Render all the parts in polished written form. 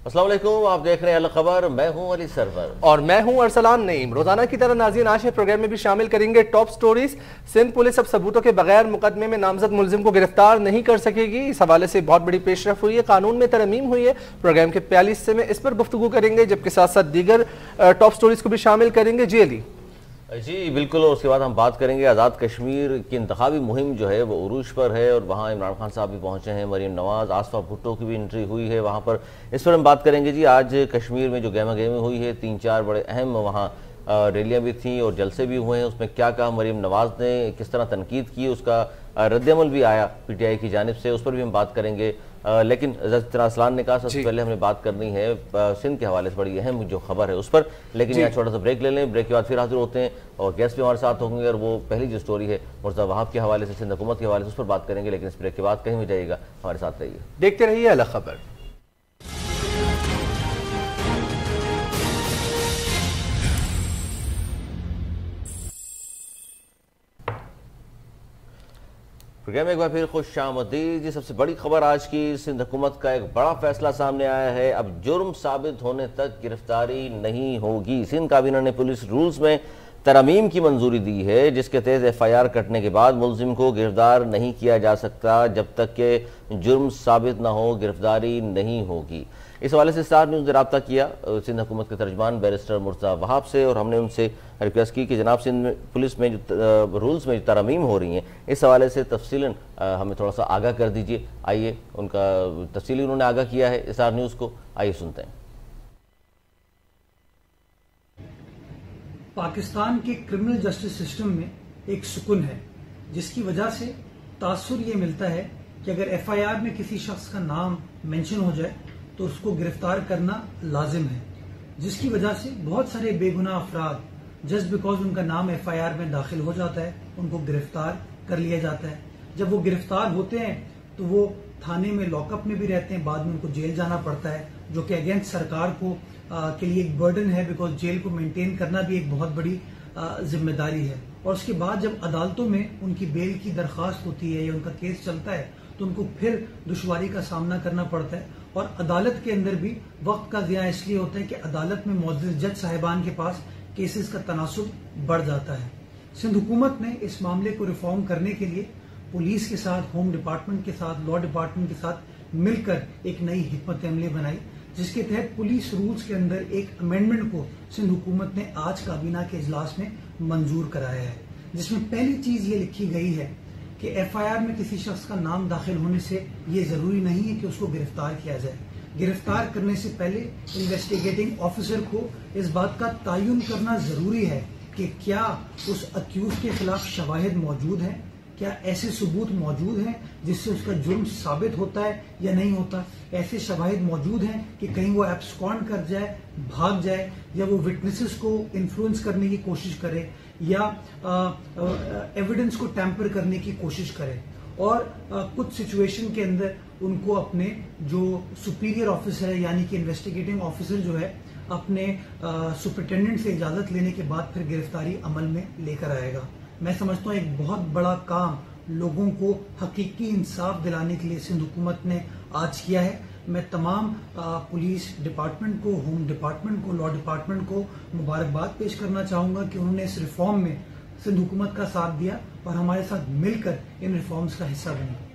अस्सलाम वालेकुम, आप देख रहे हैं अल खबर। मैं हूं अली सरवर और मैं हूं अरसलान नईम। रोजाना की तरह नाज़रीन आज के प्रोग्राम में भी शामिल करेंगे टॉप स्टोरीज। सिंध पुलिस अब सबूतों के बगैर मुकदमे में नामजद मुलजिम को गिरफ्तार नहीं कर सकेगी। इस हवाले से बहुत बड़ी पेशरफ हुई है, कानून में तरमीम हुई है। प्रोग्राम के 42 हिस्से में इस पर गुफ्तगू करेंगे, जबकि साथ साथ दीगर टॉप स्टोरीज को भी शामिल करेंगे। जी अली जी बिल्कुल। और उसके बाद हम बात करेंगे आज़ाद कश्मीर की इंतखाबी मुहिम जो है वो उरूज पर है और वहाँ इमरान खान साहब भी पहुँचे हैं, मरीम नवाज़, आसफा भुट्टो की भी एंट्री हुई है वहाँ पर। इस पर हम बात करेंगे जी। आज कश्मीर में जो गहमा गहमी हुई है, 3-4 बड़े अहम वहाँ रैलियाँ भी थीं और जलसे भी हुए हैं। उसमें क्या कहा मरीम नवाज़ ने, किस तरह तनकीद की, उसका रद्दअमल भी आया PTI की जानिब से, उस पर भी हम बात करेंगे। लेकिन जितना असलान ने कहा, सबसे पहले हमने बात करनी है सिंध के हवाले से बड़ी अहम जो खबर है उस पर। लेकिन यहाँ छोटा सा ब्रेक ले लें, ब्रेक के बाद फिर हाजिर होते हैं और गेस्ट भी हमारे साथ होंगे। और वो पहली जो स्टोरी है मुर्तज़ा वहाब के हवाले से, सिंध हुकूमत के हवाले से, उस पर बात करेंगे। लेकिन इस ब्रेक के बाद कहीं भी जाइएगा, हमारे साथ रहिए, देखते रहिए अल खबर। प्रोग्राम में एक बार फिर खुश आमदीद जी। सबसे बड़ी खबर आज की, सिंध हुकूमत का एक बड़ा फैसला सामने आया है। अब जुर्म साबित होने तक गिरफ्तारी नहीं होगी। सिंध काबीना ने पुलिस रूल्स में तरमीम की मंजूरी दी है, जिसके तहत FIR कटने के बाद मुलजिम को गिरफ्तार नहीं किया जा सकता जब तक के जुर्म साबित न हो, गिरफ्तारी नहीं होगी। इस हवाले से स्टार न्यूज़ ने रब्ता किया सिंध हुकूमत के तर्जमान बैरिस्टर मुर्तज़ा वहाब से और हमने उनसे रिक्वेस्ट की कि जनाब सिंध पुलिस में जो रूल्स में जो तरमीम हो रही हैं, इस हवाले से तफसीलन हमें थोड़ा सा आगाह कर दीजिए। आइए, उनका तफसीली उन्होंने आगाह किया है स्टार न्यूज़ को, आइए सुनते हैं। पाकिस्तान के क्रिमिनल जस्टिस सिस्टम में एक सुकून है, जिसकी वजह से तासुर ये मिलता है कि अगर FIR में किसी शख्स का नाम मेंशन हो जाए तो उसको गिरफ्तार करना लाजिम है, जिसकी वजह से बहुत सारे बेगुनाह अफराद जस्ट बिकॉज उनका नाम FIR में दाखिल हो जाता है उनको गिरफ्तार कर लिया जाता है। जब वो गिरफ्तार होते हैं तो वो थाने में लॉकअप में भी रहते हैं, बाद में उनको जेल जाना पड़ता है, जो कि अगेंस्ट सरकार को के लिए एक बर्डन है, बिकॉज जेल को मेंटेन करना भी एक बहुत बड़ी जिम्मेदारी है। और उसके बाद जब अदालतों में उनकी बेल की दरख्वास्त होती है या उनका केस चलता है तो उनको फिर दुश्वारी का सामना करना पड़ता है। और अदालत के अंदर भी वक्त का ज़िया इसलिए होता है कि अदालत में मौजूद जज साहिबान के पास केसेस का तनासुब बढ़ जाता है। सिंध हुकूमत ने इस मामले को रिफॉर्म करने के लिए पुलिस के साथ, होम डिपार्टमेंट के साथ, लॉ डिपार्टमेंट के साथ मिलकर एक नई हिकमत अमली बनाई, जिसके तहत पुलिस रूल्स के अंदर एक अमेंडमेंट को सिंध हुकूमत ने आज काबीना के इजलास में मंजूर कराया है, जिसमें पहली चीज ये लिखी गई है कि FIR में किसी शख्स का नाम दाखिल होने से ये जरूरी नहीं है कि उसको गिरफ्तार किया जाए। गिरफ्तार करने से पहले इन्वेस्टिगेटिंग ऑफिसर को इस बात का तयन करना जरूरी है कि क्या उस अक्यूज के खिलाफ शवाहिद मौजूद हैं, क्या ऐसे सबूत मौजूद हैं जिससे उसका जुर्म साबित होता है या नहीं होता। ऐसे शवाहिद मौजूद हैं कि कहीं वो एब्सकॉन्ड कर जाए, भाग जाए, या वो विटनेसेस को इन्फ्लुएंस करने की कोशिश करे या एविडेंस को टैंपर करने की कोशिश करे। और कुछ सिचुएशन के अंदर उनको अपने जो सुपीरियर ऑफिसर है, यानी कि इन्वेस्टिगेटिंग ऑफिसर जो है, अपने सुपरिटेंडेंट से इजाजत लेने के बाद फिर गिरफ्तारी अमल में लेकर आएगा। मैं समझता हूँ एक बहुत बड़ा काम लोगों को हकीकी इंसाफ दिलाने के लिए सिंध हुकूमत ने आज किया है। मैं तमाम पुलिस डिपार्टमेंट को, होम डिपार्टमेंट को, लॉ डिपार्टमेंट को मुबारकबाद पेश करना चाहूंगा कि उन्होंने इस रिफॉर्म में सिंध हुकूमत का साथ दिया और हमारे साथ मिलकर इन रिफॉर्म्स का हिस्सा बने।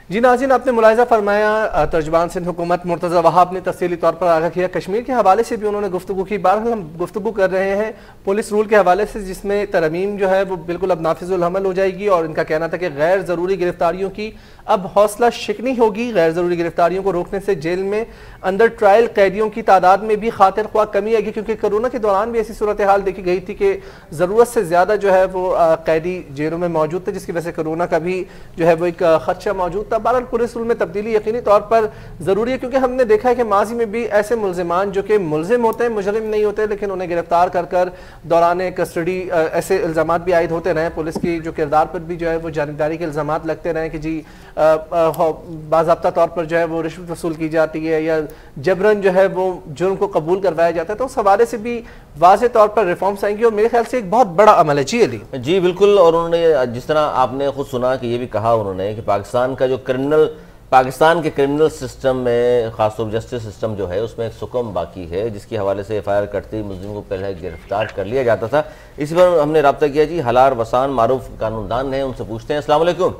जी नाज़रीन, आपने मुलाहिज़ा फरमाया तर्जुमान सिंध हुकूमत मुर्तज़ा वहाब ने तफसीली तौर पर आगाह किया। कश्मीर के हवाले से भी उन्होंने गुफ्तगू की। बहरहाल हम गुफ्तगू कर रहे हैं पुलिस रूल के हवाले से, जिसमें तरमीम जो है वो बिल्कुल अब नाफिजुल अमल हो जाएगी। और इनका कहना था कि गैर ज़रूरी गिरफ्तारियों की अब हौसला शिकनी होगी। गैर ज़रूरी गिरफ्तारियों को रोकने से जेल में अंदर ट्रायल कैदियों की तादाद में भी खातिर ख्वाह कमी आएगी, क्योंकि कोरोना के दौरान भी ऐसी सूरत हाल देखी गई थी कि ज़रूरत से ज़्यादा जो है वो कैदी जेलों में मौजूद थे, जिसकी वजह से कोरोना का भी जो है वो एक खदशा मौजूद था। बहरहाल पुलिस रूल में तब्दीली यकीनी तौर पर ज़रूरी है, क्योंकि हमने देखा है कि माजी में भी ऐसे मुलजिमान जो कि मुलजिम होते हैं, मुजरिम नहीं होते, लेकिन उन्हें गिरफ्तार कर दौरान कस्टडी ऐसे इल्ज़ाम भी आयद होते रहे। पुलिस की जो किरदार पर भी जो है वो जानिबदारी के इल्ज़ाम लगते रहे कि जी बाज़ाब्ता तौर पर जो है वो रिश्वत वसूल की जाती है या जबरन जो है वो जुर्म को कबूल करवाया जाता है। तो उस हवाले से भी वाज़े तौर पर रिफॉर्म्स आएंगी और मेरे ख्याल से एक बहुत बड़ा अमल है। जी अली जी बिल्कुल। और उन्होंने जिस तरह आपने खुद सुना कि ये भी कहा उन्होंने कि पाकिस्तान का जो क्रिमिनल पाकिस्तान के क्रिमिनल सिस्टम में, खासतौर पर जस्टिस सिस्टम जो है, उसमें एक सुकम बाकी है जिसके हवाले से FIR करते ही मुलजिम को पहले गिरफ्तार कर लिया जाता था। इसी पर हमने रब्ता किया जी, हलार वसान मारूफ कानूनदान है, उनसे पूछते हैं। अस्सलाम वालेकुम।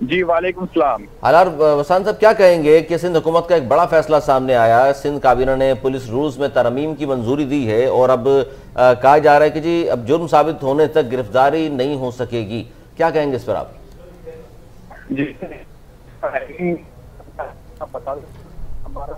जी वालेकुम सलाम। हलार वसान साहब, क्या कहेंगे कि सिंध हुकूमत का एक बड़ा फैसला सामने आया, सिंध काबीना ने पुलिस रूल्स में तरमीम की मंजूरी दी है और अब कहा जा रहा है कि जी अब जुर्म साबित होने तक गिरफ्तारी नहीं हो सकेगी, क्या कहेंगे इस पर आप? जी बता दें, हमारा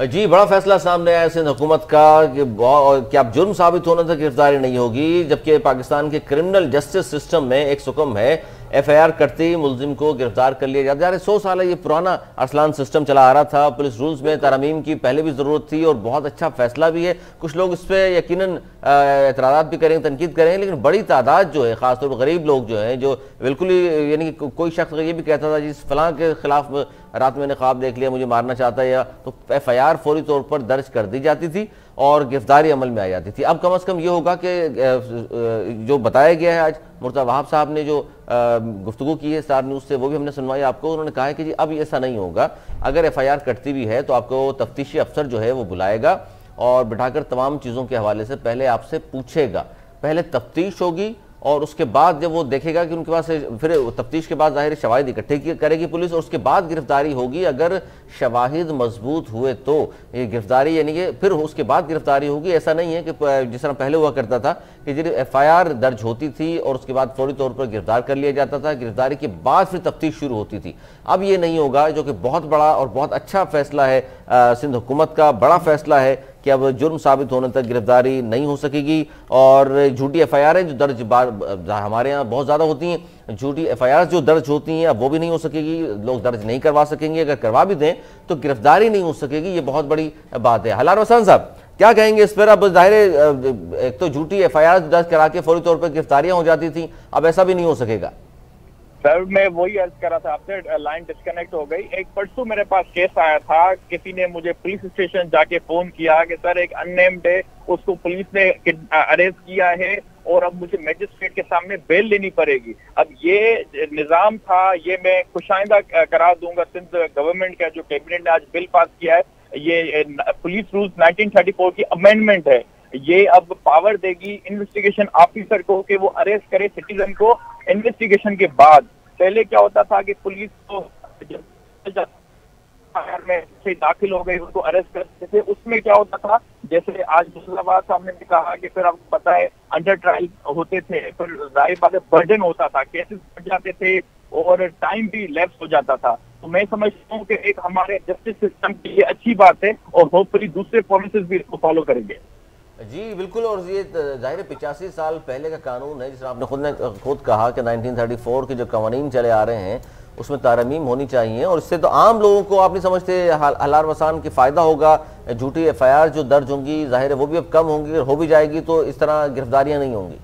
जी बड़ा फैसला सामने आया सिंध हुकूमत का कि अब जुर्म साबित होने तक गिरफ्तारी नहीं होगी, जबकि पाकिस्तान के क्रिमिनल जस्टिस सिस्टम में एक सुकम है, FIR करते ही मुलजिम को गिरफ्तार कर लिया जाता है। 100 साल ये पुराना अरसलान सिस्टम चला आ रहा था, पुलिस रूल्स में तरमीम की पहले भी जरूरत थी और बहुत अच्छा फैसला भी है। कुछ लोग इस पर यकीनन एतराज़ात भी करेंगे, तनकीद करेंगे, लेकिन बड़ी तादाद जो है, खासतौर पर गरीब लोग जो हैं, जो बिल्कुल ही यानी कि कोई शख्स ये भी कहता था जिस फलां के खिलाफ रात मैंने ख्वाब देख लिया, मुझे मारना चाहता है, या तो FIR फौरी तौर पर दर्ज कर दी जाती थी और गिरफ्तारी अमल में आ जाती थी। अब कम से कम ये होगा कि जो बताया गया है आज मुर्तज़ा वहाब साहब ने जो गुफ्तगू की है स्टार न्यूज़ से, वो भी हमने सुनवाई आपको। उन्होंने कहा है कि जी अब ऐसा नहीं होगा, अगर FIR कटती भी है तो आपको तफ्तीशी अफसर जो है वो बुलाएगा और बिठाकर तमाम चीज़ों के हवाले से पहले आपसे पूछेगा, पहले तफ्तीश होगी और उसके बाद जब वो देखेगा कि उनके पास, फिर तफ्तीश के बाद ज़ाहिर शवाहिद इकट्ठे करेगी पुलिस और उसके बाद गिरफ्तारी होगी। अगर शवाहिद मजबूत हुए तो ये गिरफ्तारी, यानी कि फिर उसके बाद गिरफ्तारी होगी। ऐसा नहीं है कि जिस तरह पहले हुआ करता था कि जब FIR दर्ज होती थी और उसके बाद फौरी तौर पर गिरफ्तार कर लिया जाता था, गिरफ्तारी के बाद फिर तफ्तीश शुरू होती थी। अब ये नहीं होगा, जो कि बहुत बड़ा और बहुत अच्छा फैसला है सिंध हुकूमत का, बड़ा फैसला है कि अब जुर्म साबित होने तक गिरफ्तारी नहीं हो सकेगी। और झूठी FIR जो दर्ज हमारे यहाँ बहुत ज़्यादा होती हैं, झूठी FIR जो दर्ज होती हैं अब वो भी नहीं हो सकेगी, लोग दर्ज नहीं करवा सकेंगे, अगर करवा भी दें तो गिरफ्तारी नहीं हो सकेगी। ये बहुत बड़ी बात है। हलार वसान साहब, क्या कहेंगे इस पर? अब जाहिर एक तो झूठी FIR दर्ज करा के फौरी तौर पर गिरफ्तारियां हो जाती थी, अब ऐसा भी नहीं हो सकेगा। सर मैं वही अर्ज कर रहा था आपसे, लाइन डिस्कनेक्ट हो गई। एक परसों मेरे पास केस आया था, किसी ने मुझे पुलिस स्टेशन जाके फोन किया कि सर एक अननेम्ड है, उसको पुलिस ने अरेस्ट किया है और अब मुझे मजिस्ट्रेट के सामने बेल लेनी पड़ेगी। अब ये निजाम था, ये मैं खुशाइंदा करार दूंगा सिंध गवर्नमेंट का, जो कैबिनेट ने आज बिल पास किया है, ये पुलिस रूल्स 1934 की अमेंडमेंट है। ये अब पावर देगी इन्वेस्टिगेशन ऑफिसर को कि वो अरेस्ट करे सिटीजन को इन्वेस्टिगेशन के बाद। पहले क्या होता था कि पुलिस को में से दाखिल हो गए उनको अरेस्ट करते थे, उसमें क्या होता था, जैसे आज मुसलाबाद साहब ने भी कहा कि फिर आपको पता है अंडर ट्रायल होते थे, फिर जाहिर बात है बर्डन होता था, केसेस बढ़ जाते थे और टाइम भी लैप्स हो जाता था। तो मैं समझता हूँ कि एक हमारे जस्टिस सिस्टम की ये अच्छी बात है और होपफुली दूसरे प्रोविंसेस भी इसको फॉलो करेंगे। जी बिल्कुल, और ये जाहिर 85 साल पहले का कानून है, जिसमें आपने खुद कहा कि 1934 के जो कवानीन चले आ रहे हैं उसमें तारमीम होनी चाहिए, और इससे तो आम लोगों को आप नहीं समझते हलार वसान की फ़ायदा होगा। झूठी FIR जो दर्ज होंगी ज़ाहिर है वो भी अब कम होंगी, हो भी जाएगी तो इस तरह गिरफ्तारियां नहीं होंगी।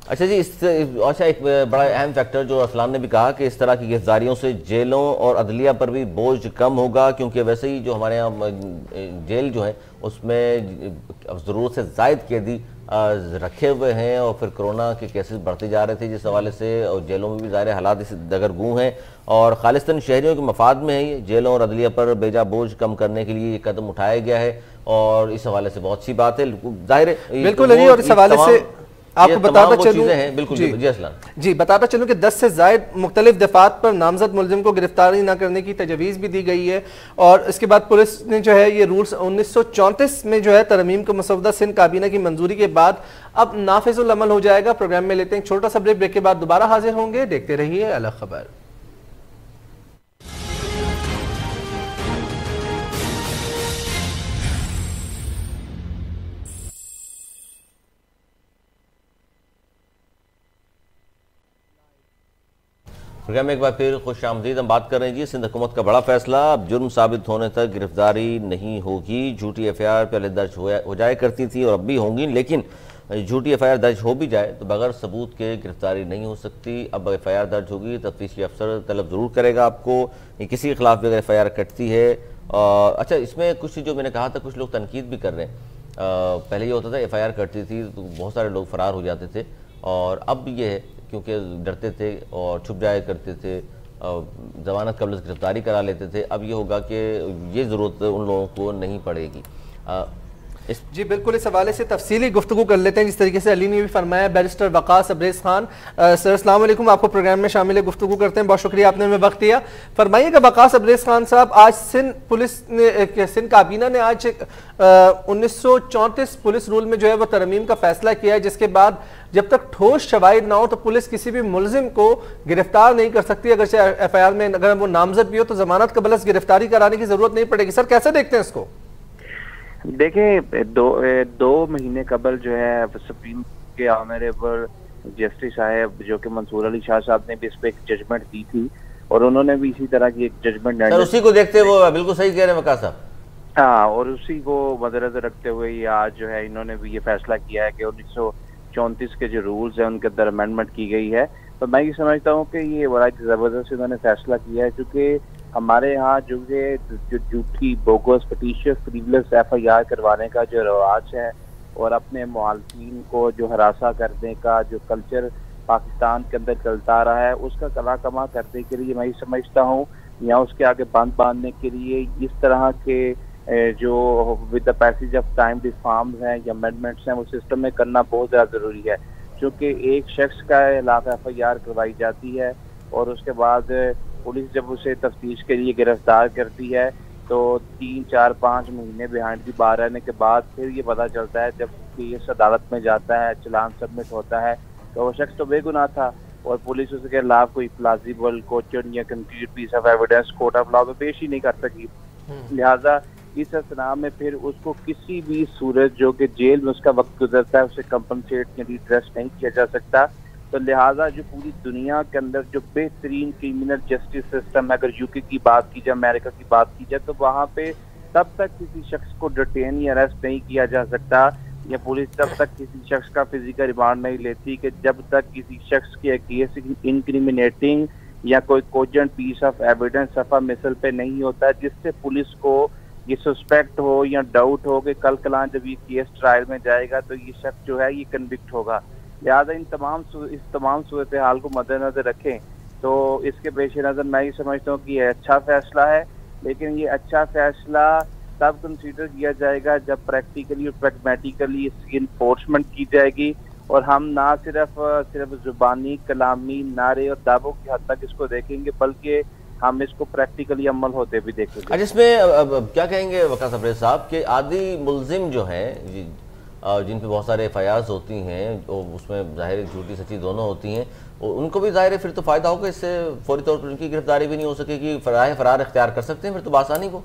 अच्छा जी, अच्छा एक बड़ा अहम फैक्टर जो अरसलान ने भी कहा कि इस तरह की गिरफ्तारियों से जेलों और अदलिया पर भी बोझ कम होगा, क्योंकि वैसे ही जो हमारे यहाँ जेल जो है उसमें ज़रूरत से ज़ायद कैदी रखे हुए हैं और फिर कोरोना के केसेस बढ़ते जा रहे थे, जिस हवाले से और जेलों में भी ज़ाहिर हालात इस दगरगू हैं और खालिस्तान शहरियों के मफाद में है जेलों और अदलिया पर बेजा बोझ कम करने के लिए ये कदम उठाया गया है और इस हवाले से बहुत सी बात है। ज़ाहिर बिल्कुल, और इस हवाले से आपको बताता चलूं, बिल्कुल जी बताता चलूं कि 10 से ज़ायद मुख्तलिफ दफात पर नामजद मुलजिम को गिरफ्तारी न करने की तजवीज़ भी दी गई है। और इसके बाद पुलिस ने जो है ये रूल्स 1934 में जो है तरमीम का मसौदा सिंध काबीना की मंजूरी के बाद अब नाफिजुल अमल हो जाएगा। प्रोग्राम में लेते हैं छोटा सा ब्रेक के बाद दोबारा हाजिर होंगे। देखते रहिए अलग खबर। प्रोग्राम में एक बार फिर खुश आमदीद। हम बात कर रहे हैं जी सिंध हुकूमत का बड़ा फैसला, अब जुर्म साबित होने तक गिरफ्तारी नहीं होगी। झूठी FIR पहले दर्ज हो जाया करती थी और अब भी होंगी, लेकिन झूठी FIR दर्ज हो भी जाए तो बगैर सबूत के गिरफ्तारी नहीं हो सकती। अब FIR दर्ज होगी, तफ्तीशी अफसर तलब ज़रूर करेगा आपको किसी के खिलाफ भी अगर FIR कटती है। अच्छा, इसमें कुछ जो मैंने कहा था, कुछ लोग तनकीद भी कर रहे हैं। पहले ये होता था FIR कटती थी तो बहुत सारे लोग फरार हो जाते थे, और अब ये है क्योंकि डरते थे और छुप जाया करते थे, ज़मानत कबल से गिरफ्तारी करा लेते थे। अब ये होगा कि ये ज़रूरत उन लोगों को नहीं पड़ेगी। जी बिल्कुल, इस हवाले से तफसीली गुफ्तगू कर लेते हैं जिस तरीके से अली ने भी फरमाया। बैरिस्टर वकास अब्रेज़ खान सर, अस्सलाम वालेकुम, आपको प्रोग्राम में शामिल है, गुफ्तगू करते हैं। बहुत शुक्रिया आपने हमें वक्त दिया। फरमाइएगा वकास अब्रेज़ खान साहब, आज सिंध पुलिस ने, सिंध काबीना ने आज 1934 पुलिस रूल में जो है वो तरमीम का फैसला किया है, जिसके बाद जब तक ठोस शवाहिद ना हो तो पुलिस किसी भी मुलजिम को गिरफ्तार नहीं कर सकती। अगर FIR में अगर वो नामजद भी हो तो जमानत कबल से गिरफ्तारी कराने की जरूरत नहीं पड़ेगी। सर, कैसे देखते हैं इसको? देखिए, दो महीने कबल जो है सुप्रीम के ऑनरेबल जस्टिस साहब जो कि मंसूर अली शाह साहब ने भी इस पे एक जजमेंट दी थी, और उन्होंने भी इसी तरह की एक जजमेंट उसी को देखते वो बिल्कुल सही कह रहे हैं वकास साहब। हाँ, और उसी को मद्देनजर रखते हुए ये आज जो है इन्होंने भी ये फैसला किया है कि 1934 के जो रूल्स हैं उनके अंदर अमेंडमेंट की गई है। तो मैं ये समझता हूँ कि ये बड़ा जबरदस्त इन्होंने फैसला किया है, क्योंकि हमारे यहाँ जो झूठी बोगस फिटिशियस फ्रीवलेस FIR करवाने का जो रवाज है और अपने मुखालिफिन को जो हरासा करने का जो कल्चर पाकिस्तान के अंदर चलता रहा है, उसका कला कमा करने के लिए मैं ये समझता हूँ या उसके आगे बंद बांधने के लिए इस तरह के जो with the passage of time reforms हैं या अमेंडमेंट्स हैं वो सिस्टम में करना बहुत ज़्यादा ज़रूरी है। क्योंकि एक शख्स का खिलाफ FIR करवाई जाती है और उसके बाद पुलिस जब उसे तफ्तीश के लिए गिरफ्तार करती है तो 3, 4, 5 महीने बिहाइंड दी बार रहने के बाद फिर ये पता चलता है, जब केस अदालत में जाता है, चालान सबमिट होता है, तो वो शख्स तो बेगुनाह था और पुलिस उसके खिलाफ कोई प्लाजिबल क्वेश्चन या concrete piece of evidence court of law में पेश ही नहीं कर सकी। लिहाजा इस असना में फिर उसको किसी भी सूरत जो कि जेल में उसका वक्त गुजरता है उसे कंपनसेट या रिड्रेस नहीं किया जा सकता। तो लिहाजा जो पूरी दुनिया के अंदर जो बेहतरीन क्रिमिनल जस्टिस सिस्टम है, अगर UK की बात की जाए, अमेरिका की बात की जाए, तो वहाँ पे तब तक किसी शख्स को डिटेन या अरेस्ट नहीं किया जा सकता या पुलिस तब तक किसी शख्स का फिजिकल रिमांड नहीं लेती कि जब तक किसी शख्स के केस इनक्रिमिनेटिंग या कोई कोजेंट पीस ऑफ एविडेंस सफा मिसल पे नहीं होता, जिससे पुलिस को ये सस्पेक्ट हो या डाउट हो कि कल कलां जब ये केस ट्रायल में जाएगा तो ये शख्स जो है ये कन्विक्ट होगा। लिहाजा इस तमाम सूरत हाल को मद्देनजर रखें तो इसके पेश नज़र मैं ये समझता हूँ कि ये अच्छा फैसला है, लेकिन ये अच्छा फैसला तब कंसीडर किया जाएगा जब प्रैक्टिकली और प्रैग्मेटिकली इसकी इन्फोर्समेंट की जाएगी और हम ना सिर्फ जुबानी कलामी नारे और दावों की हद तक इसको देखेंगे, बल्कि हम इसको प्रैक्टिकली अमल होते भी देखेंगे। अच्छा, इसमें अब क्या कहेंगे वकास अब्रेज़ साहब कि आदि मुलजिम जो हैं जिन पे बहुत सारे FIRs होती हैं, उसमें ज़ाहिर झूठी सच्ची दोनों होती हैं, उनको भी ज़ाहिर है फिर तो फ़ायदा होगा इससे, फौरी तौर पर उनकी गिरफ्तारी भी नहीं हो सकेगी, फरार इख्तियार कर सकते हैं फिर तो बासानी को।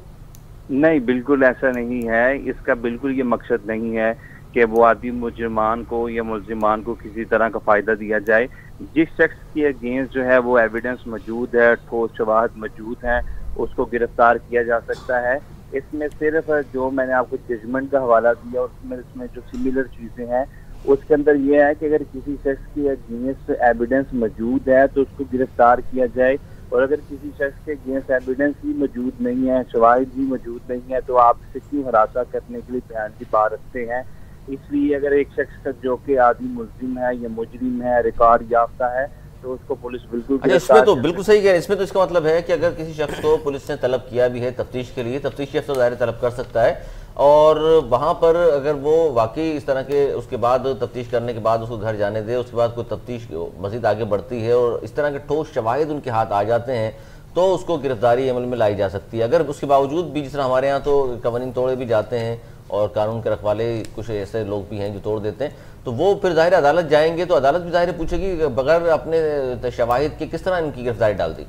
नहीं, बिल्कुल ऐसा नहीं है। इसका बिल्कुल ये मकसद नहीं है कि वो आदमी मुजरिमान को या मुलजिमान को किसी तरह का फ़ायदा दिया जाए। जिस शख्स के अगेंस्ट जो है वो एविडेंस मौजूद है, ठोस शवाहद मौजूद हैं, उसको गिरफ्तार किया जा सकता है। इसमें सिर्फ जो मैंने आपको जजमेंट का हवाला दिया और इसमें जो सिमिलर चीज़ें हैं उसके अंदर ये है कि अगर किसी शख्स के अगेंस्ट एविडेंस मौजूद है तो उसको गिरफ्तार किया जाए, और अगर किसी शख्स के अगेंस्ट एविडेंस ही मौजूद नहीं है, शवाहिद भी मौजूद नहीं है, तो आप इसे क्यों हरासा करने के लिए बयान की बात रखते हैं। इसलिए अगर एक शख्स का जो कि आदि मुलजिम है या मुजरिम है, रिकॉर्ड याफ्ता है, तो उसको पुलिस बिल्कुल। अच्छा, इसमें तो बिल्कुल सही कह रहे हैं। इसमें तो इसका मतलब है कि अगर किसी शख्स को पुलिस ने तलब किया भी है तफ्तीश के लिए, तफ्तीशी अफसर ज़ाहिर तलब कर सकता है, और वहाँ पर अगर वो वाकई इस तरह के उसके बाद तफ्तीश करने के बाद उसको घर जाने दे, उसके बाद कोई तफ्तीश मज़ीद आगे बढ़ती है और इस तरह के ठोस शवाहिद उनके हाथ आ जाते हैं तो उसको गिरफ्तारी अमल में लाई जा सकती है। अगर उसके बावजूद भी, जिस तरह हमारे यहाँ तो कवानीन तोड़े भी जाते हैं और कानून के रखवाले कुछ ऐसे लोग भी हैं जो तोड़ देते हैं, तो वो फिर ज़ाहिर अदालत जाएंगे तो अदालत भी ज़ाहिर पूछेगी बगैर अपने शवाहिद के किस तरह इनकी गिरफ्तारी डाल दी।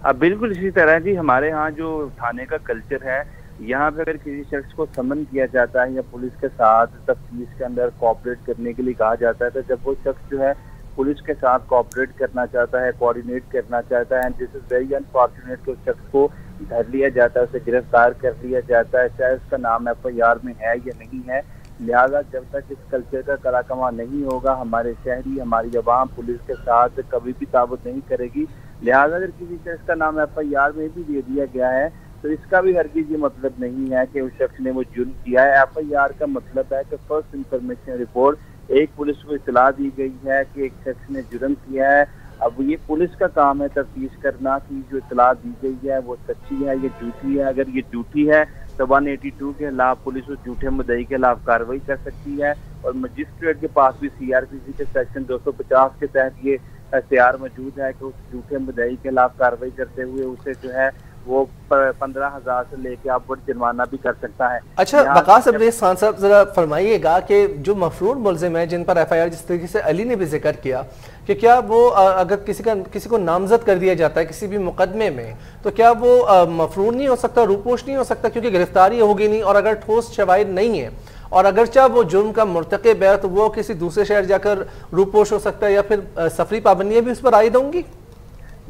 अब बिल्कुल इसी तरह जी हमारे यहाँ जो थाने का कल्चर है, यहाँ पे अगर किसी शख्स को समन किया जाता है या पुलिस के साथ तफ्तीश के अंदर कोऑपरेट करने के लिए कहा जाता है, तो जब वो शख्स जो है पुलिस के साथ कोऑपरेट करना चाहता है, कोऑर्डिनेट करना चाहता है, दिस इज वेरी अनफॉर्चुनेट कि उस शख्स को धर लिया जाता है, उसे गिरफ्तार कर लिया जाता है, चाहे उसका नाम FIR में है या नहीं है, लिहाजा जब तक इस कल्चर का कलाकमा नहीं होगा, हमारे शहरी, हमारी अवाम पुलिस के साथ कभी भी ताबुत नहीं करेगी। लिहाजा अगर किसी शख्स का नाम FIR में भी दे दिया गया है तो इसका भी हरगिज़ ये मतलब नहीं है कि उस शख्स ने वो जुर्म किया है। FIR का मतलब है कि फर्स्ट इंफॉर्मेशन रिपोर्ट, एक पुलिस को इतला दी गई है कि एक शख्स ने जुर्म किया है। अब ये पुलिस का काम है तफ्तीश करना कि जो इतला दी गई है वो सच्ची है या झूठी है। अगर ये झूठी है तो 182 के खिलाफ पुलिस उस झूठे मुद्दई के खिलाफ कार्रवाई कर सकती है और मजिस्ट्रेट के पास भी CRPC के सेक्शन 250 के तहत ये इख्तियार मौजूद है कि उस झूठे मुद्दई के खिलाफ कार्रवाई करते हुए उसे जो है वो 15,000 से लेके आप बड़ा जुर्माना भी कर सकता है। अच्छा वकास अब्रेज खान साहब, जरा फरमाइएगा कि जो मफरूर मुल्जिम है जिन पर FIR, जिस तरीके से अली ने भी जिक्र किया कि क्या वो अगर किसी को नामजद कर दिया जाता है किसी भी मुकदमे में तो क्या वो मफरूर नहीं हो सकता, रूपोश नहीं हो सकता, क्योंकि गिरफ्तारी होगी नहीं, और अगर ठोस शवाहिद नहीं है और अगर चाहे वो जुर्म का मुर्तकिब है तो वो किसी दूसरे शहर जाकर रूपोश हो सकता है या फिर सफरी पाबंदियां भी उस पर आयद होंगी?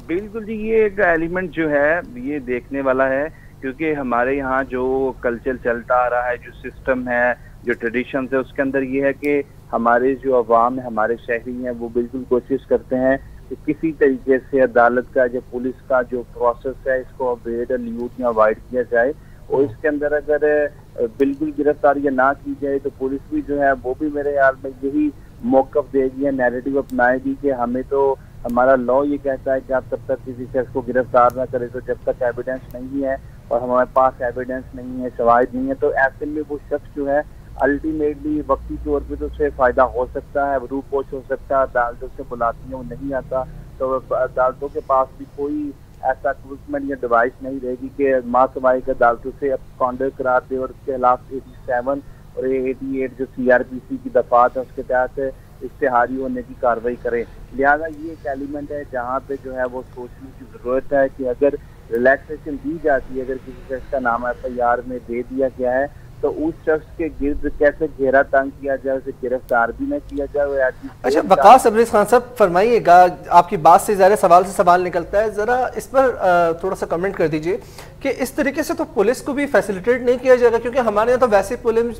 बिल्कुल जी, ये एक एलिमेंट जो है ये देखने वाला है, क्योंकि हमारे यहाँ जो कल्चर चलता आ रहा है, जो सिस्टम है, जो ट्रेडिशन है, उसके अंदर ये है कि हमारे जो अवाम है, हमारे शहरी हैं, वो बिल्कुल कोशिश करते हैं कि किसी तरीके से अदालत का या पुलिस का जो प्रोसेस है इसको अवॉइड और ल्यूट या अवॉइड किया जाए। और इसके अंदर अगर बिल्कुल गिरफ्तारी ना की जाए तो पुलिस भी जो है वो भी मेरे ख्याल में यही मौक़िफ़ देगी या नैरेटिव अपनाएगी कि हमें तो हमारा लॉ ये कहता है कि आप तब तक किसी शख्स को गिरफ्तार ना करें तो जब तक एविडेंस नहीं है और हमारे पास एविडेंस नहीं है, शवाहिद नहीं है, तो ऐसे में वो शख्स जो है अल्टीमेटली वक्ती तौर पे तो उससे फ़ायदा हो सकता है, रूपोश हो सकता है, अदालतों से बुलाती है वो नहीं आता, तो अदालतों के पास भी कोई ऐसा इक्विपमेंट या डिवाइस नहीं रहेगी कि मासवाई के अदालतों से अब कॉन्डक्ट करार दे और उसके खिलाफ 87 और 88 जो CRPC की दफात है उसके तहत इश्तिहारी होने की कार्रवाई करें। लिहाजा ये एक एलिमेंट है जहाँ पे जो है वो सोचने की ज़रूरत है कि अगर रिलैक्सेशन दी जाती है, अगर किसी शख्स का नाम FIR में दे दिया गया है तो उस शख्स के गिर्द कैसे घेरा तंग किया जाए, उसे गिरफ्तार भी न किया जाए। अच्छा वकास अब्रेज खान साहब फरमाइएगा, आपकी बात से ज़्यादा सवाल से सवाल निकलता है, ज़रा इस पर थोड़ा सा कमेंट कर दीजिए कि इस तरीके से तो पुलिस को भी फैसिलिटेट नहीं किया जाएगा, क्योंकि हमारे यहाँ तो वैसे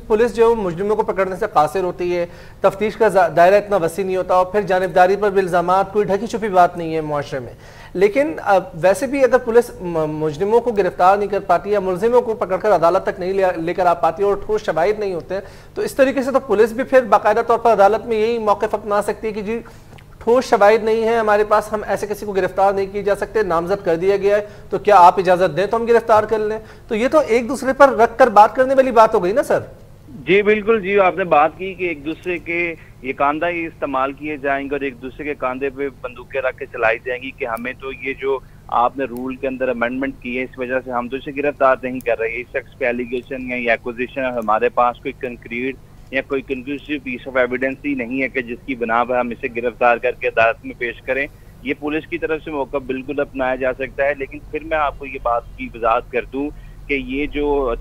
पुलिस जो मुजरिमों को पकड़ने से कासिर होती है, तफ्तीश का दायरा इतना वसी नहीं होता और फिर जानिबदारी पर भी इल्ज़ामात, कोई ढकी छुपी बात नहीं है मुआशरे में। लेकिन वैसे भी अगर पुलिस मुजरिमों को गिरफ्तार नहीं कर पाती या मुलजिमों को पकड़कर अदालत तक नहीं लेकर आ पाती और ठोस शवाहिद नहीं होते, तो इस तरीके से तो पुलिस भी फिर बाकायदा तौर पर अदालत में यही मौक़िफ़ अपना सकती है कि जी ठोस शवाहिद नहीं है हमारे पास, हम ऐसे किसी को गिरफ्तार नहीं किए जा सकते, नामजद कर दिया गया है तो क्या आप इजाज़त दें तो हम गिरफ्तार कर लें। तो ये तो एक दूसरे पर रख कर बात करने वाली बात हो गई ना सर। जी बिल्कुल जी, आपने बात की कि एक दूसरे के ये कांधा ही इस्तेमाल किए जाएंगे और एक दूसरे के कांधे पे बंदूकें रख के चलाई जाएंगी कि हमें तो ये जो आपने रूल के अंदर अमेंडमेंट की है इस वजह से हम तो इसे गिरफ्तार नहीं कर रहे। इस शख्स पे एलिगेशन या एक्विजिशन हमारे पास कोई कंक्रीट या कोई कंक्लूसिव पीस ऑफ एविडेंस ही नहीं है कि जिसकी बिना पर हम इसे गिरफ्तार करके अदालत में पेश करें। ये पुलिस की तरफ से मौका बिल्कुल अपनाया जा सकता है, लेकिन फिर मैं आपको ये बात की वजाहत कर दूं कि ये जो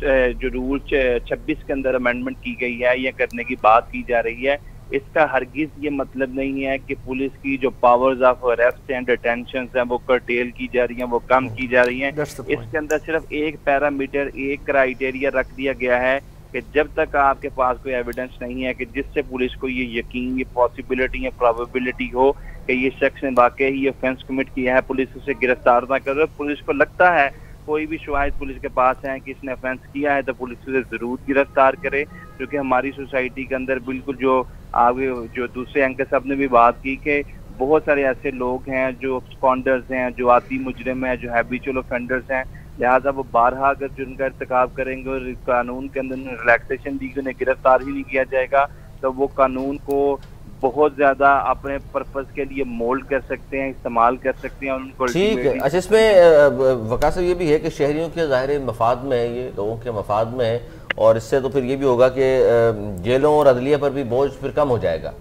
रूल 26 के अंदर अमेंडमेंट की गई है या करने की बात की जा रही है, इसका हरगिज ये मतलब नहीं है कि पुलिस की जो powers of arrest and detention हैं वो कर्टेल की जा रही हैं, वो कम की जा रही हैं। इसके अंदर सिर्फ एक पैरामीटर, एक क्राइटेरिया रख दिया गया है कि जब तक आपके पास कोई एविडेंस नहीं है कि जिससे पुलिस को ये यकीन, ये पॉसिबिलिटी या प्रोबेबिलिटी हो कि ये शख्स ने वाकई ही ऑफेंस कमिट किया है, पुलिस उसे गिरफ्तार ना करे। पुलिस को लगता है कोई भी शवाहिद पुलिस के पास है कि इसने ऑफेंस किया है तो पुलिस उसे जरूर गिरफ्तार करे, क्योंकि हमारी सोसाइटी के अंदर बिल्कुल जो आगे जो दूसरे एंकर साहब ने भी बात की कि बहुत सारे ऐसे लोग हैं जो स्पॉन्डर्स हैं, जो आती मुजरिम हैं, जो हैबिचुअल ऑफेंडर्स हैं, लिहाजा वो बारहा अगर जुर्म का इर्तिकाब करेंगे और कानून के अंदर रिलैक्सेशन दी उन्हें गिरफ्तार ही नहीं किया जाएगा तो वो कानून को बहुत ज्यादा अपने पर्पस के लिए मोल्ड कर सकते हैं, इस्तेमाल कर सकते हैं उनको। ठीक है। अच्छा, इसमें वकास ये भी है कि शहरियों के ज़ाहिर मफाद में है, ये लोगों के मफाद में है और इससे तो फिर ये भी होगा कि जेलों और अदलिया पर भी बोझ फिर कम हो जाएगा।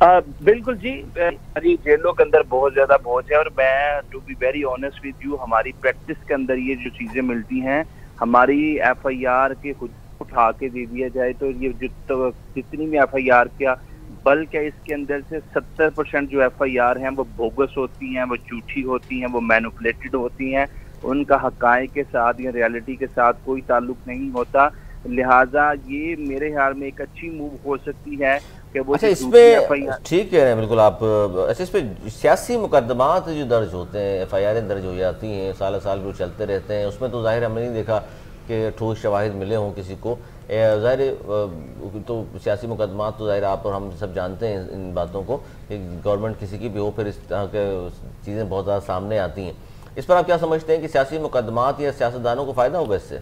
बिल्कुल जी, हमारी जेलों के अंदर बहुत ज्यादा बोझ है और मैं to be very honest with you, हमारी प्रैक्टिस के अंदर ये जो चीजें मिलती हैं, हमारी FIR के खुद उठा के दे दिया जाए तो ये जितनी भी FIR क्या बल्कि इसके अंदर से 70% जो FIR हैं वो बोगस होती हैं, वो झूठी होती हैं, वो मैनिपुलेटेड होती हैं, उनका हकायक के साथ या रियलिटी के साथ कोई ताल्लुक नहीं होता। लिहाजा ये मेरे ख्याल में एक अच्छी मूव हो सकती है कि वो अच्छा, इसमें ठीक कह रहे हैं बिल्कुल आप। अच्छा, इस पे सियासी मुकदमात जो दर्ज होते हैं, FIR दर्ज हो जाती हैं, साल साल वो चलते रहते हैं, उसमें तो जाहिर हमने नहीं देखा कि ठोस शवाहिद मिले हों किसी को। ज़ाहिर तो सियासी मुकदमात तो ज़ाहिर आप और हम सब जानते हैं इन बातों को कि गवर्नमेंट किसी की भी हो, फिर इस तरह के चीज़ें बहुत ज़्यादा सामने आती हैं। इस पर आप क्या समझते हैं कि सियासी मुकदमात या सियासतदानों को फ़ायदा होगा इससे?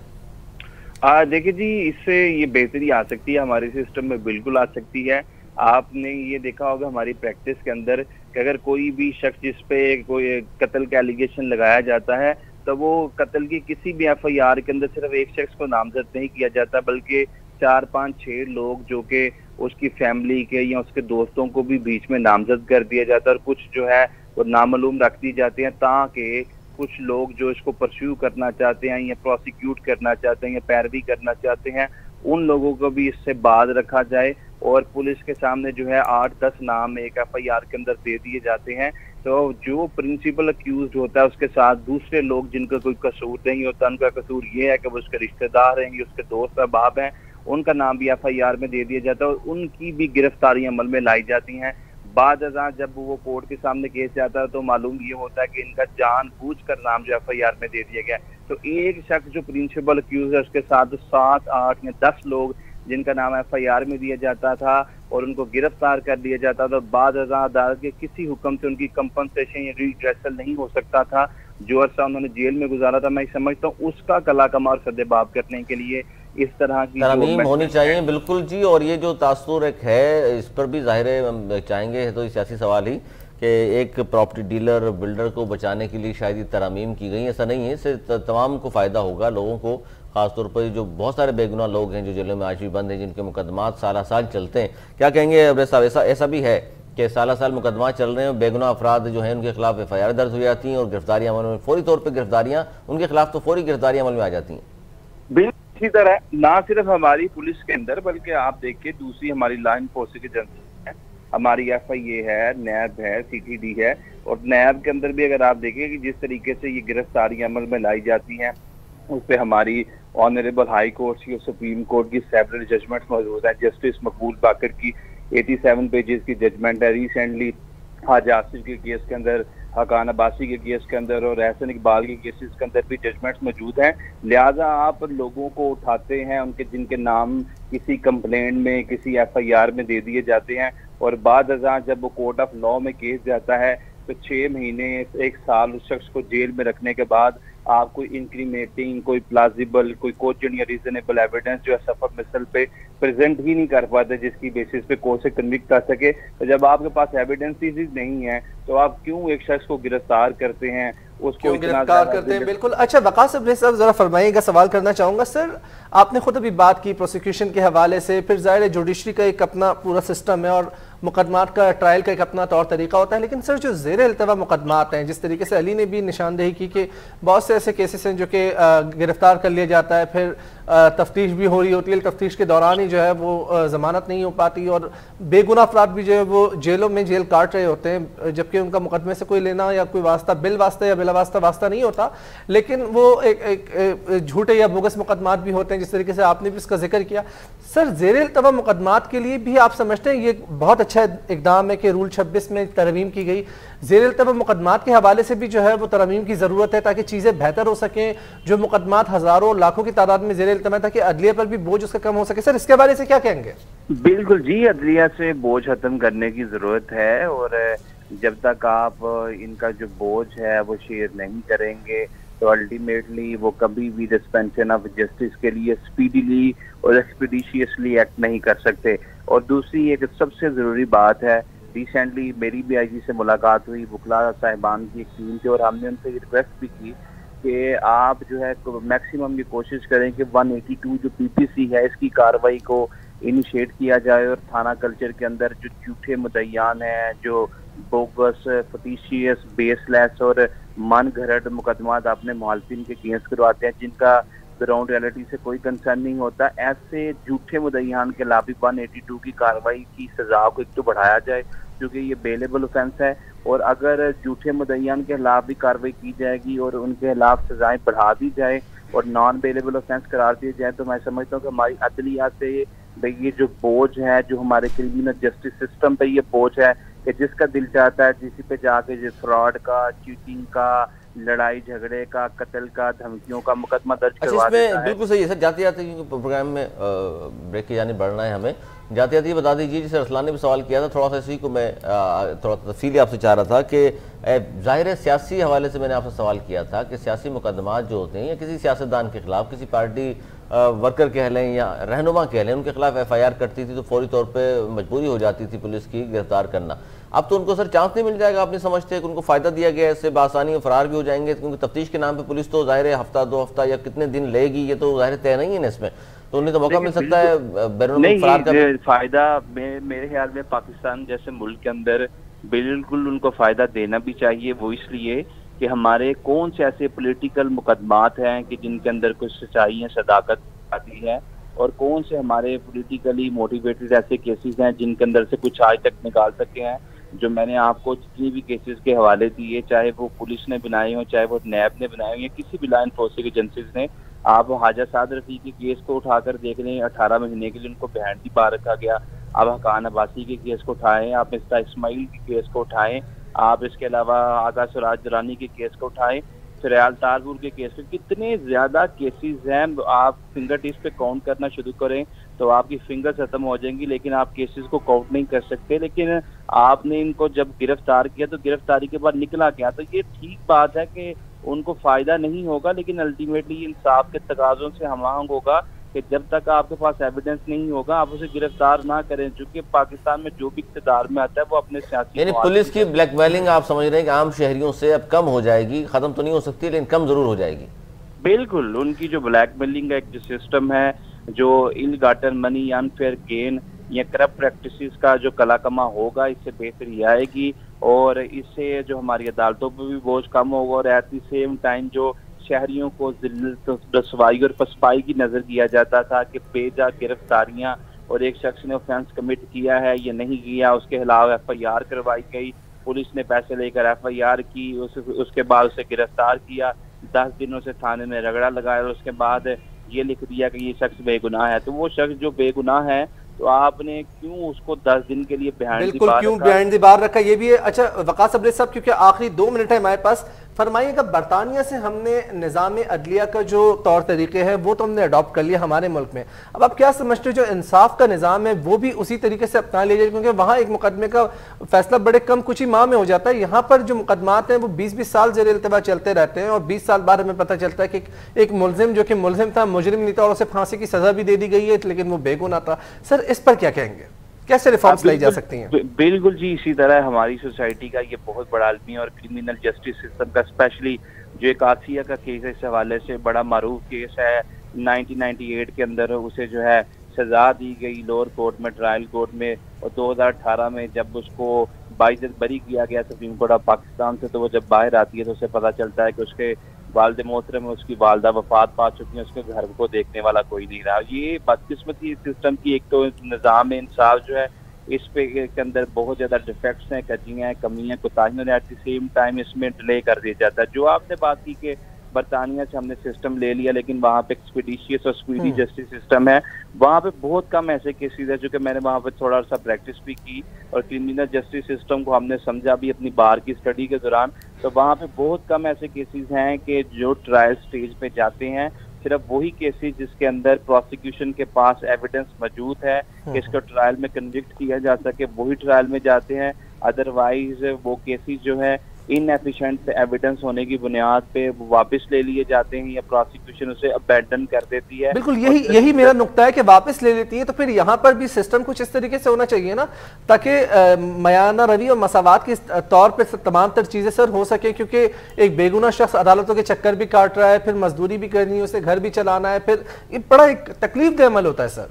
देखिए जी, इससे ये बेहतरी आ सकती है, हमारे सिस्टम में बिल्कुल आ सकती है। आपने ये देखा होगा हमारी प्रैक्टिस के अंदर कि अगर कोई भी शख्स जिस पे कोई कत्ल का एलिगेशन लगाया जाता है तो वो कत्ल की किसी भी FIR के अंदर सिर्फ एक शख्स को नामजद नहीं किया जाता, बल्कि 4, 5, 6 लोग जो कि उसकी फैमिली के या उसके दोस्तों को भी बीच में नामजद कर दिया जाता है, और कुछ जो है वो नामालूम रख दी जाते हैं ताकि कुछ लोग जो इसको परस्यू करना चाहते हैं या प्रोसिक्यूट करना चाहते हैं या पैरवी करना चाहते हैं, उन लोगों को भी इससे बाज रखा जाए और पुलिस के सामने जो है 8-10 नाम एक FIR के अंदर दे दिए जाते हैं। तो जो प्रिंसिपल अक्यूज होता है उसके साथ दूसरे लोग जिनका कोई कसूर नहीं होता, उनका कसूर ये है कि वो उसके रिश्तेदार हैं, उसके दोस्त अहबाब हैं, उनका नाम भी FIR में दे दिया जाता है और उनकी भी गिरफ्तारी अमल में लाई जाती हैं। बाद जब वो कोर्ट के सामने केस जाता है तो मालूम ये होता है कि इनका जानबूझकर नाम जो FIR में दे दिया गया। तो एक शख्स जो प्रिंसिपल अक्यूज है उसके साथ 7, 8 या 10 लोग जिनका नाम FIR में दिया जाता था और उनको गिरफ्तार कर लिया जाता था, बाद अदालत के किसी हुक्म से उनकी कंपनसेशन या रिड्रेसल नहीं हो सकता था। जो अर्सा उन्होंने जेल में गुजारा था, मैं समझता हूँ उसका कला कमाल सद्देबाब करने के लिए इस तरह की तरमीम होनी चाहिए। बिल्कुल जी। और ये जो तासुर एक है, इस पर भी जाहिर है हम चाहेंगे तो सियासी सवाल ही कि एक प्रॉपर्टी डीलर बिल्डर को बचाने के लिए शायद ये तरमीम की गई, ऐसा नहीं है। इससे तमाम को फ़ायदा होगा, लोगों को, खासतौर पर जो बहुत सारे बेगुनाह लोग हैं जो जेलों में आज भी बंद हैं, जिनके मुकदमात साल साल चलते हैं। क्या कहेंगे अब्रेज साहब, ऐसा भी है कि साल साल मुकदमात चल रहे हैं, बेगुनाह अफराद जो हैं उनके खिलाफ FIR दर्ज हो जाती हैं और गिरफ्तारी अमल में फौरी तौर पर गिरफ्तारियाँ उनके खिलाफ तो फौरी गिरफ्तारी अमल में आ जाती हैं? बिल्कुल इसी तरह ना सिर्फ हमारी पुलिस के अंदर बल्कि आप देखिए दूसरी हमारी लॉ इन्फोर्सिंग एजेंसी है, हमारी FIA है, NAB है, CTD है, और NAB के अंदर भी अगर आप देखिए कि जिस तरीके से ये गिरफ्तारी अमल में लाई जाती हैं उस पर हमारी ऑनरेबल हाई कोर्ट की और सुप्रीम कोर्ट की सेवरल जजमेंट मौजूद है। जस्टिस मकबूल बाकर की 87 पेजेस की जजमेंट है। रिसेंटली हाजी आसिफ के केस के अंदर, हकान अब्बासी के केस के अंदर और एहसन इकबाल के केसेस के अंदर भी जजमेंट्स मौजूद हैं। लिहाजा आप लोगों को उठाते हैं उनके जिनके नाम किसी कंप्लेंट में किसी FIR में दे दिए जाते हैं और बाद जब वो कोर्ट ऑफ लॉ में केस जाता है तो 6 महीने 1 साल उस शख्स को जेल में रखने के बाद आप कोई इंक्रीमेटिंग, कोई प्लाजिबल, कोई कोजेंट या रीजनेबल एविडेंस जो है सफर मिसल पे प्रेजेंट ही नहीं कर पाते जिसकी बेसिस पे कोर्ट से कन्विक्ट कर सके। तो जब आपके पास एविडेंसेस नहीं है तो आप क्यों एक शख्स को गिरफ्तार करते हैं, उसको गिरफ्तार करते हैं? बिल्कुल। अच्छा, वकास अब्रेज साहब जरा फरमाइएगा, सवाल करना चाहूंगा। सर, आपने खुद अभी बात की प्रोसिक्यूशन के हवाले से, फिर जाहिर है जुडिशरी का एक अपना पूरा सिस्टम है और मुकदमात का ट्रायल का एक अपना तौर तरीका होता है, लेकिन सर जो ज़ेर इल्तवा मुकदमात हैं, जिस तरीके से अली ने भी निशानदेही की कि बहुत से ऐसे केसेस हैं जो कि गिरफ्तार कर लिया जाता है, फिर तफ्तीश भी हो रही होती है, तफ्तीश के दौरान ही जो है वो ज़मानत नहीं हो पाती और बेगुनाह अफराद भी जो है वो जेलों में जेल काट रहे होते हैं, जबकि उनका मुकदमे से कोई लेना या कोई वास्ता बिल वास्ता या बिला वास्ता नहीं होता, लेकिन वो एक झूठे या बोगस मुकदमात भी होते हैं, जिस तरीके से आपने भी इसका जिक्र किया। सर, ज़ेर इल्तवा मुकदमात के लिए भी आप समझते हैं ये बहुत अच्छा इकदाम है कि रूल 26 में तरमीम की गई? ज़ेर इल्तवा मुकदमात के हवाले से भी जो है वो तरमीम की ज़रूरत है ताकि चीज़ें बेहतर हो सकें। जो मुकदमात हज़ारों लाखों की तादाद में ज़ेर इल्तवा ताकि अदलिया पर भी बोझ उसका कम हो सके। सर, इसके बारे से क्या कहेंगे? बिल्कुल जी, अदलिया से बोझ खत्म करने की ज़रूरत है और जब तक आप इनका जो बोझ है वो शेयर नहीं करेंगे तो अल्टीमेटली वो कभी भी डिस्पेंशन ऑफ जस्टिस के लिए स्पीडीली और एक्सपीडिशियसली एक्ट नहीं कर सकते। और दूसरी एक सबसे ज़रूरी बात है, रिसेंटली मेरी भी IG से मुलाकात हुई, वकला साहिबान की एक टीम थी और हमने उनसे रिक्वेस्ट भी की कि आप जो है मैक्सिमम ये कोशिश करें कि 182 जो PPC है इसकी कार्रवाई को इनिशिएट किया जाए और थाना कल्चर के अंदर जो झूठे मुद्दईयान हैं, जो बोगस, फटीशियस, बेसलेस और मन घड़त मुकदमात अपने मुखालिफिन के केस करवाते हैं जिनका ग्राउंड रियलिटी से कोई कंसर्न नहीं होता, ऐसे झूठे मुद्दईयान के खिलाफ 182 की कार्रवाई की सजा को एक तो बढ़ाया जाए क्योंकि ये बेलेबल ऑफेंस है। और अगर झूठे मुद्दईयान के खिलाफ भी कार्रवाई की जाएगी और उनके खिलाफ सजाएं बढ़ा दी जाए और नॉन बेलेबल ऑफेंस करार दिए जाए, तो मैं समझता हूँ कि हमारी अदलिया से ये जो बोझ है, जो हमारे क्रिमिनल जस्टिस सिस्टम पे ये बोझ है कि जिसका दिल चाहता है जिसी पे जाके जो फ्रॉड का, चीटिंग का, लड़ाई झगड़े का, कत्ल का, धमकियों का मुकदमा दर्ज करवा देता है। बिल्कुल सही है सर। जाते जाते क्योंकि प्रोग्राम में ब्रेक की जाने बढ़ना है हमें, जाते जाते ये बता दीजिए, जैसे अरसलान ने भी सवाल किया था, थोड़ा सा इसी को मैं थोड़ा तफसीली आपसे चाह रहा था कि ज़ाहिर है सियासी हवाले से मैंने आपसे सवाल किया था कि सियासी मुकदमात जो होते हैं या किसी सियासतदान के खिलाफ, किसी पार्टी वर्कर कह लें या रहनुमा कह लें, उनके खिलाफ FIR करती थी तो फौरी तौर पे मजबूरी हो जाती थी पुलिस की गिरफ्तार करना। अब तो उनको सर चांस नहीं मिल जाएगा? आप नहीं समझते कि उनको फ़ायदा दिया गया है, इससे बासानी फरार भी हो जाएंगे? क्योंकि तफ्तीश के नाम पे पुलिस तो ज़ाहिर है हफ्ता 2 हफ्ता या कितने दिन लेगी, ये तो ज़ाहिर तय नहीं है ना इसमें, तो उन्हें तो मौका मिल सकता है बैरून मुल्क फरार करने का। फायदा मेरे ख्याल में पाकिस्तान जैसे मुल्क के अंदर बिल्कुल उनको फायदा देना भी चाहिए। वो इसलिए कि हमारे कौन से ऐसे पॉलिटिकल मुकदमात हैं कि जिनके अंदर कुछ सच्चाई है, सदाकत आती है, और कौन से हमारे पॉलिटिकली मोटिवेटेड ऐसे केसेस हैं जिनके अंदर से कुछ आज तक निकाल सके हैं। जो मैंने आपको जितनी भी केसेस के हवाले दिए, चाहे वो पुलिस ने बनाए हो, चाहे वो नैब ने बनाए हो, या किसी भी लॉ एनफोर्सिंग एजेंसीज ने, आप हाजा साद रफी के केस को उठाकर देख लें, 18 महीने के लिए उनको बहन की बार रखा गया। आप हकान अब्बासी के केस को उठाएं, आप मिस्टर इस्माइल के केस को उठाएं, आप इसके अलावा आगा सुराज दुरानी के केस को उठाएं, फिरयाल तारपुर के केस पे, कितने ज्यादा केसेस हैं। आप फिंगर टिप्स पे काउंट करना शुरू करें तो आपकी फिंगर्स खत्म हो जाएंगी, लेकिन आप केसेस को काउंट नहीं कर सकते। लेकिन आपने इनको जब गिरफ्तार किया तो गिरफ्तारी के बाद निकला क्या? तो ये ठीक बात है कि उनको फायदा नहीं होगा, लेकिन अल्टीमेटली इंसाफ के तकाजों से हमांग होगा कि जब तक आपके पास एविडेंस नहीं होगा आप उसे गिरफ्तार ना करें। चूंकि पाकिस्तान में जो भी इक़्तिदार में आता है वो अपने सियासी, यानी पुलिस की ब्लैकमेलिंग आप समझ रहे हैं कि आम शहरियों से अब कम हो जाएगी, खत्म तो नहीं हो सकती लेकिन कम जरूर हो जाएगी। बिल्कुल, उनकी जो ब्लैकमेलिंग का एक जो सिस्टम है, जो इल गाटन मनी, अनफेयर गेन या करप्ट प्रैक्टिसेस का जो कलाकमा होगा, इससे बेहतरी आएगी और इससे जो हमारी अदालतों पर भी बोझ कम होगा और एट द सेम टाइम जो शहरियों को जिल्लत, रसवाई और पसपाई की नजर किया जाता था कि बेजा गिरफ्तारियां और एक शख्स ने ऑफेंस कमिट किया है या नहीं किया, उसके खिलाफ FIR करवाई गई, पुलिस ने पैसे लेकर FIR की, उसके बाद उसे गिरफ्तार किया, 10 दिनों से थाने में रगड़ा लगाया और उसके बाद ये लिख दिया कि ये शख्स बेगुनाह है। तो वो शख्स जो बेगुनाह है तो आपने क्यों उसको 10 दिन के लिए बिहाइंड द बार क्यों बिहाइंड द बार रखा? ये भी है। अच्छा वकास अब्रेज साहब, क्योंकि आखिरी 2 मिनट है हमारे पास, फरमाइएगा, बरतानिया से हमने निज़ाम अदलिया का जो तौर तरीके हैं वो तो हमने अडॉप्ट कर लिया हमारे मुल्क में, अब आप क्या समझते हो जो इंसाफ का निज़ाम है वो भी उसी तरीके से अपना लीजिए? क्योंकि वहाँ एक मुकदमे का फैसला बड़े कम कुछ ही माह में हो जाता है, यहाँ पर जो मुकदमात हैं वो 20-20 साल ज़ेर इल्तिबा चलते रहते हैं और 20 साल बाद हमें पता चलता है कि एक मुलजिम जो कि मुलजिम था, मुजरिम नहीं था और उसे फांसी की सजा भी दे दी गई है, लेकिन वो बेगुनाह था। सर इस पर क्या कहेंगे, कैसे रिफॉर्म्स लाई जा सकती हैं? बिल्कुल जी, इसी तरह हमारी सोसाइटी का ये बहुत बड़ा आलमी और क्रिमिनल जस्टिस सिस्टम का, स्पेशली जो एक आसिया का केस है, इस हवाले से बड़ा मारूफ केस है। 1998 के अंदर उसे जो है सजा दी गई लोअर कोर्ट में, ट्रायल कोर्ट में, और 2018 में जब उसको बाइज्जत बरी किया गया सुप्रीम कोर्ट ऑफ पाकिस्तान से, तो वो जब बाहर आती है तो उसे पता चलता है कि उसके वालिद मोहतरम में उसकी वालदा वफात पा चुकी है, उसके घर को देखने वाला कोई नहीं रहा। ये बदकिस्मती सिस्टम की, एक तो निज़ाम इंसाफ जो है इस पे के अंदर बहुत ज्यादा डिफेक्ट्स हैं, कजियां हैं, कमियां, कोताहियां, एट द सेम टाइम इसमें डिले कर दिया जाता है। जो आपने बात की कि बरतानिया से हमने सिस्टम ले लिया लेकिन वहाँ पे एक्सपीडिशियस और स्पीडी जस्टिस सिस्टम है, वहाँ पे बहुत कम ऐसे केसेस है, जो कि मैंने वहाँ पे थोड़ा सा प्रैक्टिस भी की और क्रिमिनल जस्टिस सिस्टम को हमने समझा भी अपनी बार की स्टडी के दौरान। तो वहाँ पे बहुत कम ऐसे केसेस हैं कि जो ट्रायल स्टेज पे जाते हैं, सिर्फ वही केसेस जिसके अंदर प्रोसिक्यूशन के पास एविडेंस मौजूद है कि इसको ट्रायल में कन्विक्ट किया जा सके, वही ट्रायल में जाते हैं। अदरवाइज वो केसेस जो है इनएफिशिएंट एविडेंस होने की बुनियाद पे वापस ले लिए जाते हैं या प्रोसिक्यूशन उसे अबैंडन कर देती है। बिल्कुल यही मेरा नुक्ता है कि वापस ले लेती है। तो फिर यहाँ पर भी सिस्टम कुछ इस तरीके से होना चाहिए ना, ताकि मयाना रवि और मसावात के तौर पे तमाम तर चीजें सर हो सके, क्योंकि एक बेगुनाह शख्स अदालतों के चक्कर भी काट रहा है, फिर मजदूरी भी करनी है, उसे घर भी चलाना है, फिर ये बड़ा एक तकलीफ दे अमल होता है।